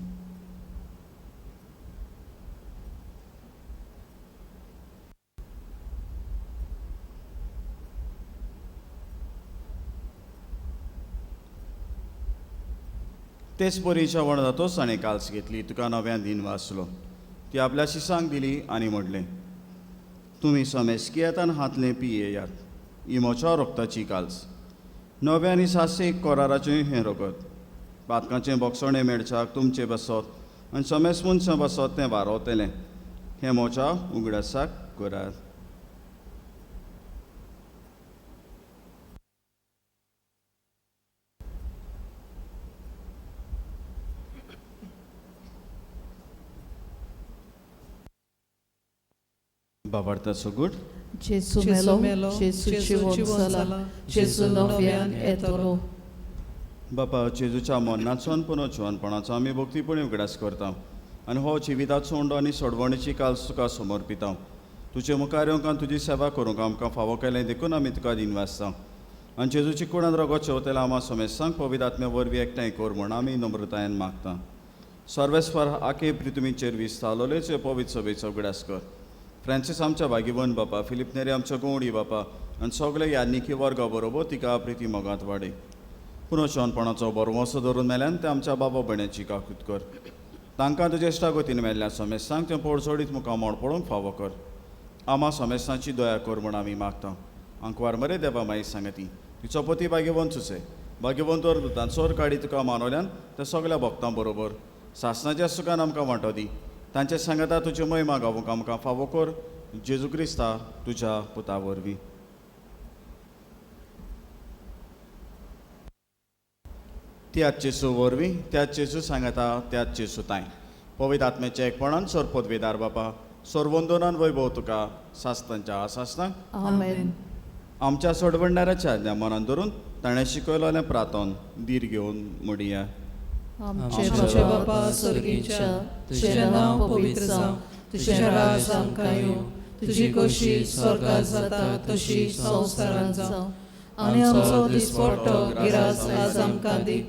तेच परीच्या वणजातोच ताणें काल्स घेतली तुका नव्यान दिन वाचलो ती आपल्या शिसांक दिली आनी म्हणलें तुमी समेज कियातान हातलें पियेयात ही म्हज्या रोगताची काल्स नव्या आनी सासेक कोराराचें हें रगत पातकाचें बोगसणें मेळच्याक तुमचे बसत आनी समेज मनशां बसत तें वारोवतलें हें म्हज्या उगडासाक करात बाबार्थाचो गूट Gesù melo, Gesù ci wonsala, Gesù novian et oro. बापा जेजूच्या मरणाचो पुनो जिवनपणाचो आमी भक्तीपणी उगडास करता आनी हो जिविताचो उंडो आनी सोडवणेची काल्स तुका समर्पिता तुजे मुखार येवंक आनी तुजी सेवा करूंक आमकां फावो केलें देखून आमी तुका दिन वाचता आनी जेजूची कुणान रगत चेवतेला आमा समेस्तांक पवित्र आत्म्या वरवीं एकठांय कर म्हण आमी नम्रतायेन मागता सर्वेस्वर आखे पृथ्वीचेर विस्तारलोलेचे पवित्र सभेचो उगडास कर फ्रांसीस आमच्या भागीवन बापा फिलिप नेरे आमच्या गोवडी बापा आनी सगळे याज्ञिकी वर्गा बरोबर तिका प्रिती मोगांत वाडय पुनशेवणपणाचो बरो वसो धरून मेल्यान ते आमच्या बाबा भयण्याची काकूत कर तांकां तुजे इश्टागतीन मेल्ल्या समेस्तांक तें पडसोडीत मुखार मोड पडोवंक फावो कर आमा समेस्तांची दया कर म्हण आमी मागता आंकवार मरे देवा माई सांगती तिचो पती भाग्यवंत सुसे भाग्यवंतवर दुतांचोर काडी तुका मानवल्यान ते सगळ्या भक्तां बरोबर सासणाच्या सुखान आमकां वांटो दी तांचे सांगता तुजी महिमा गावूंक आमकां फावो कर जेजू क्रिस्ता तुज्या पुता वरवीं त्याच जेजू वरवीं त्याच जेजू सांगता त्याच जेजू ताय पवित्र आत्म्याच्या एकपणान सोर पदवेदार बापा सोर वंदनान वैभव तुका सासतांच्या सासनाक Amen. आमच्या सोडवणाऱ्याच्या आज्ञा मनान धरून ताणें शिकयलोलें प्रार्थन दीर घेवन म्हणया आमचे बापा स्वर्गीच्या तुझें नांव पवित्र जावं तुझें राज आमकां येवं तुजी कशी स्वर्गांत जाता तशी संवसारांत जावं आनी आमचो दिसपट्टो गिरास आज आमकां दी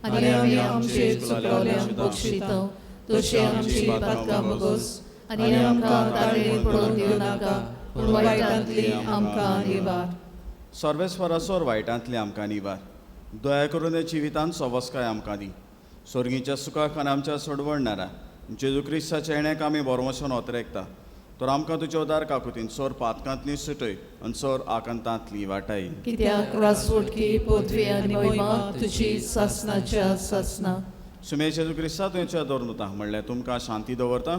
आनी आमी आमचे चुकलोल्यांक बक्षितां तशी आमची पातकां बगोस आनी आमकां ताळणेंत पडोवन दिवं नाका पूण वायटांतली आमकां निवार सर्वेस्वरा सोर वायटांतली आमकां निवार दया करून हे जिवितांत सवस्काय आमकां दी स्वर्गीच्या सुखाक आनी आमच्या सोडवणारा जेजू क्रिस्ताच्या येण्याक आमी बरोवशेन ओतरेकता तर आमकां तुजे उदार काकुतीन सोर पातकांतली सुटय आनी सोर आकांतांतली वाटाय कित्याक रासवटकी पदवी आनी महिमा तुजी सासणाच्या सासना सुमे जेजू क्रिस्ता तुवें दवरता म्हणल्यार तुमकां शांती दवरता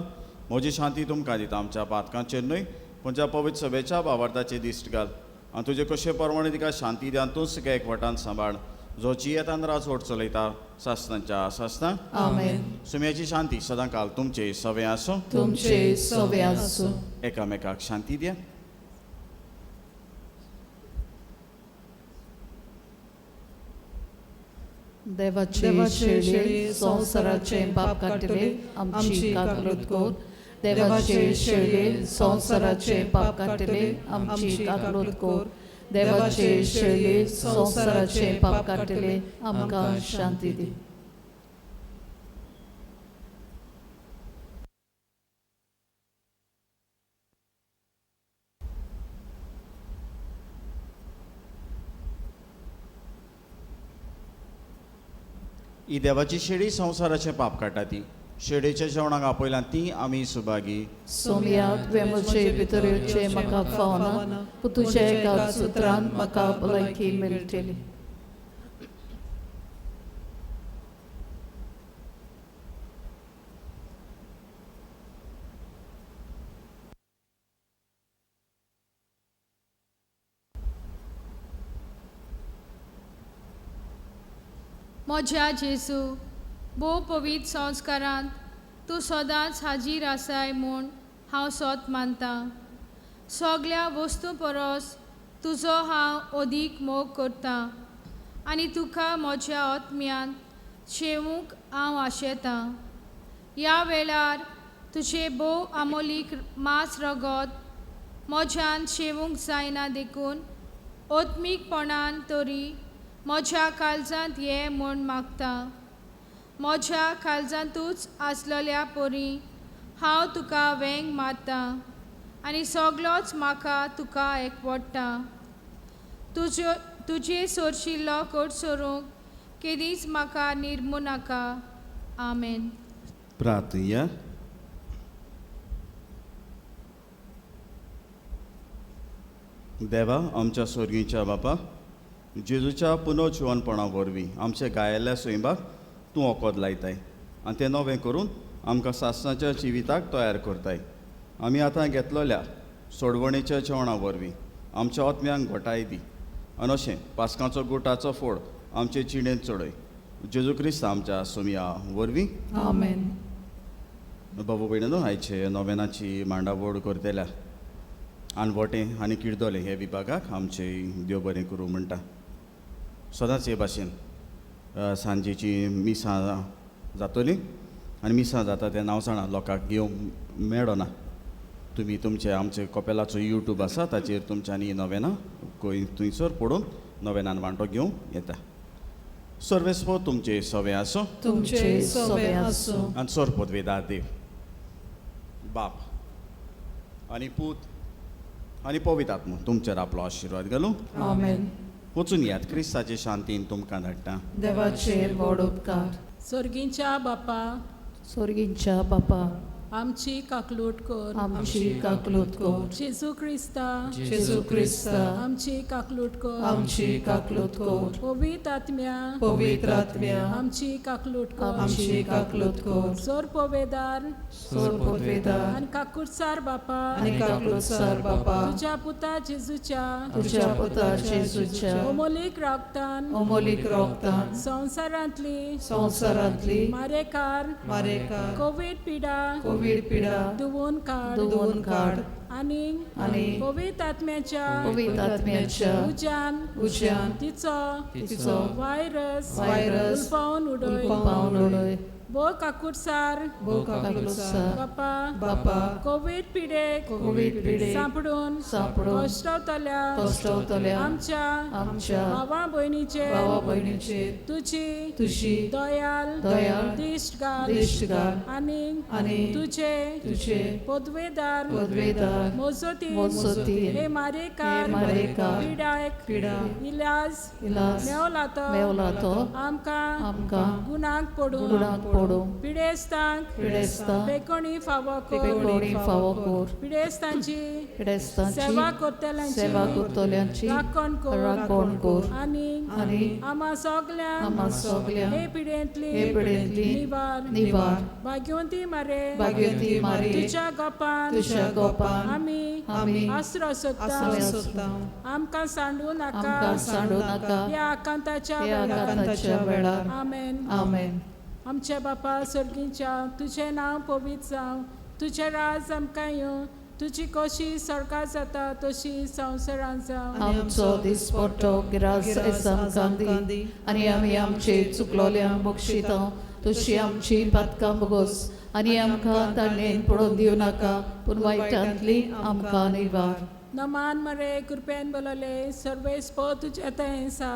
म्हजी शांती तुमकां दिता आमच्या पातकांचेर न्हय पूण ज्या पवित्र सभेच्या भावार्थाचे दिश्ट घाल आनी तुजे कशे प्रमाणे तिका शांती दियान तूंच तिका एकवटान सांबाळ जो जियेतान राजवट चलयता सासनांच्या सासना आमेन सुम्याची शांती सदां काल तुमचे सवे आसूं तुमचे सवे आसूं एकामेकाक शांती दिया देवाचे शेळये संवसाराचे पाप काडटले आमची काकलूत कोर देवाचे शेळये संवसाराचे पाप काडटले आमची काकलूत कोर देवाचे शेळये संवसाराचे पाप काडटले आमकां शांती दी ही देवाची शेळी संवसाराचे पाप काडटा ती शेळयेच्या जेवणाक आपयलां ती आमी सुभागी सोमया तुवें म्हजे भितर येवचें म्हाका फावना पूण तुज्या एका सुत्रान म्हाका भलायकी मेळटली म्हज्या जेजू भोव पवित्र संस्कारांत तूं सदांच हाजीर आसाय म्हूण हांव सोत मानतां. सगळ्या वस्तू परस तुजो हांव अदीक मोग करतां आनी तुका म्हज्या आत्म्यान शेवूंक हांव आशेतां. ह्या वेळार तुजे भोव आमोलीक मास रगत म्हज्यान शेवूंक जायना देखून ओत्मीकपणान तरी म्हज्या काळजांत ये म्हूण मागतां. म्हज्या काळजांतूच आसलेल्या परी हांव तुका वेंग मारतां आनी सगळोच म्हाका तुका एकवडटा. तुजे सोरशिल्लो कोट सोरूंक केदींच म्हाका निर्मू नाका. आमेन. प्रार्थया. देवा आमच्या स्वर्गीच्या बापा, जेजूच्या पुनर्जीवनपणा वरवीं आमचे गायल्ल्या स्वयंबाक तूं ओकोद लायताय आनी तें नवें करून आमकां सासणाच्या जिविताक तयार करताय. आमी आतां घेतलेल्या सोडवणेच्या जेवणा वरवीं आमच्या आत्म्यांक घोटाय दी आनी अशें पास्कांचो गुटाचो फोड आमचे जिणेंत चडय. जेजू क्रिस्त आमच्या सोमया वरवीं. आमेन. बाबू भयणीनो, आयचे नोवेनाची मांडावळ करतेल्या आनवटें आनी किर्दोले हे विभागाक आमचे देव बरें करूं म्हणटा. सदांच हे भाशेन सांजेची मिसां जातलीं आनी मिसां जाता तें नांवसाणां लोकांक घेवंक मेळना. तुमी तुमचे आमचे कपेलाचो यूट्यूब आसा ताचेर तुमच्यांनी नोवेनां थंयसर पडून नोवेनान वांटो घेवंक येता. सर्वेस्व तुमचे सवे आसूं तुमचे सवे आसूं आनी सोरपोदवेदार देव बाप आनी पूत आनी पवित्र आत्मा तुमचेर आपलो आशिर्वाद घालूं. आमेन. वचून यात क्रिस्ताचे शांतीन तुमकां धाडटा. देवाचेर व्हड उपकार. सर्गींच्या बापा, स्वर्गींच्या बापा, आमची काकलूट कर. आमची काकलूत कर. जेजू क्रिस्ता, जेजू क्रिस्ता, आमची काकलूट कर. आमची काकलूत कर. पवित्र आत्म्या, पवित्र आत्म्या, आमची काकलूट कर. आमची काकलूत कर. सोर पवेदार सोरपोदवेदार आनी काकुटसार बापा, आनी काकलूतसार बापा, तुझ्या पुता जेजूच्या तुझ्या पुता जेजूच्या अमोलीक रगतान अमोलीक रोगतान संवसारांतली मारेकार कोवीड पिडा कोवीड पिडा धुवून धुवून काड आनी पवित्र आत्म्याच्या पवित्र आत्म्याच्या उज्यान तिचो वायरस उलपावन पावन उडय. बो काकुटसार काकलूतसार बापा कोवीड पिडेक सांपडून कश्टावतल्या आमच्या भावा भयणीचेर तुझी दयाल दिश्ट घाल आनी तुझे पदवेदार मोजोती हे मारेकार पिडायक इलाज मेवलातो आमकां गुणाक पडून पिडेस्तांक पेकोणी फावो कर. पिडेस्तांची सेवा करतल्यांची राखण कर आनी आमा सगळ्यांक हे पिडेंतली निवार. भाग्यवंती मारे तुझ्या गोपान आमी आसरो सोदता. आमकां सांडू नाका ह्या आकांताच्या वेळार. आमेन. आमच्या बापा सर्गीच्या तुझें नांव पवित्र जावं. तुझें राज आमकां येवं. तुजी कशी सरकार जाता तशी संवसारांत जावं. आमचो दिसपट्टो गिरास आमकां दी आनी आमी आमचे चुकलोल्यांक बक्षिता तशी आमची पातकां बगोस आनी आमकां ताणेन पडोवन दिवं नाका पूण वायटांतली आमकां निवार. नमान मरे कृपेन बोलले सर्वेस्पो तुजें थंय आसा.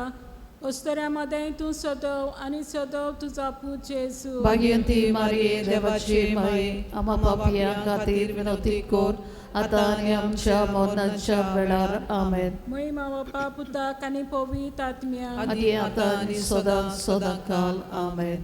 अस्तऱ्यामध्ये तूं सदव आनी सदव तुजो पूत जेजू. भाग्यवंती मारिये देवाची माये आम्हा पापियां खातीर विनवती कर आतां आनी आमच्या मरणाच्या वेळार. आमेन. महिमा बापा पुताक आनी पवित्र आत्म्याक आदी आतां आनी सदां काल. आमेन.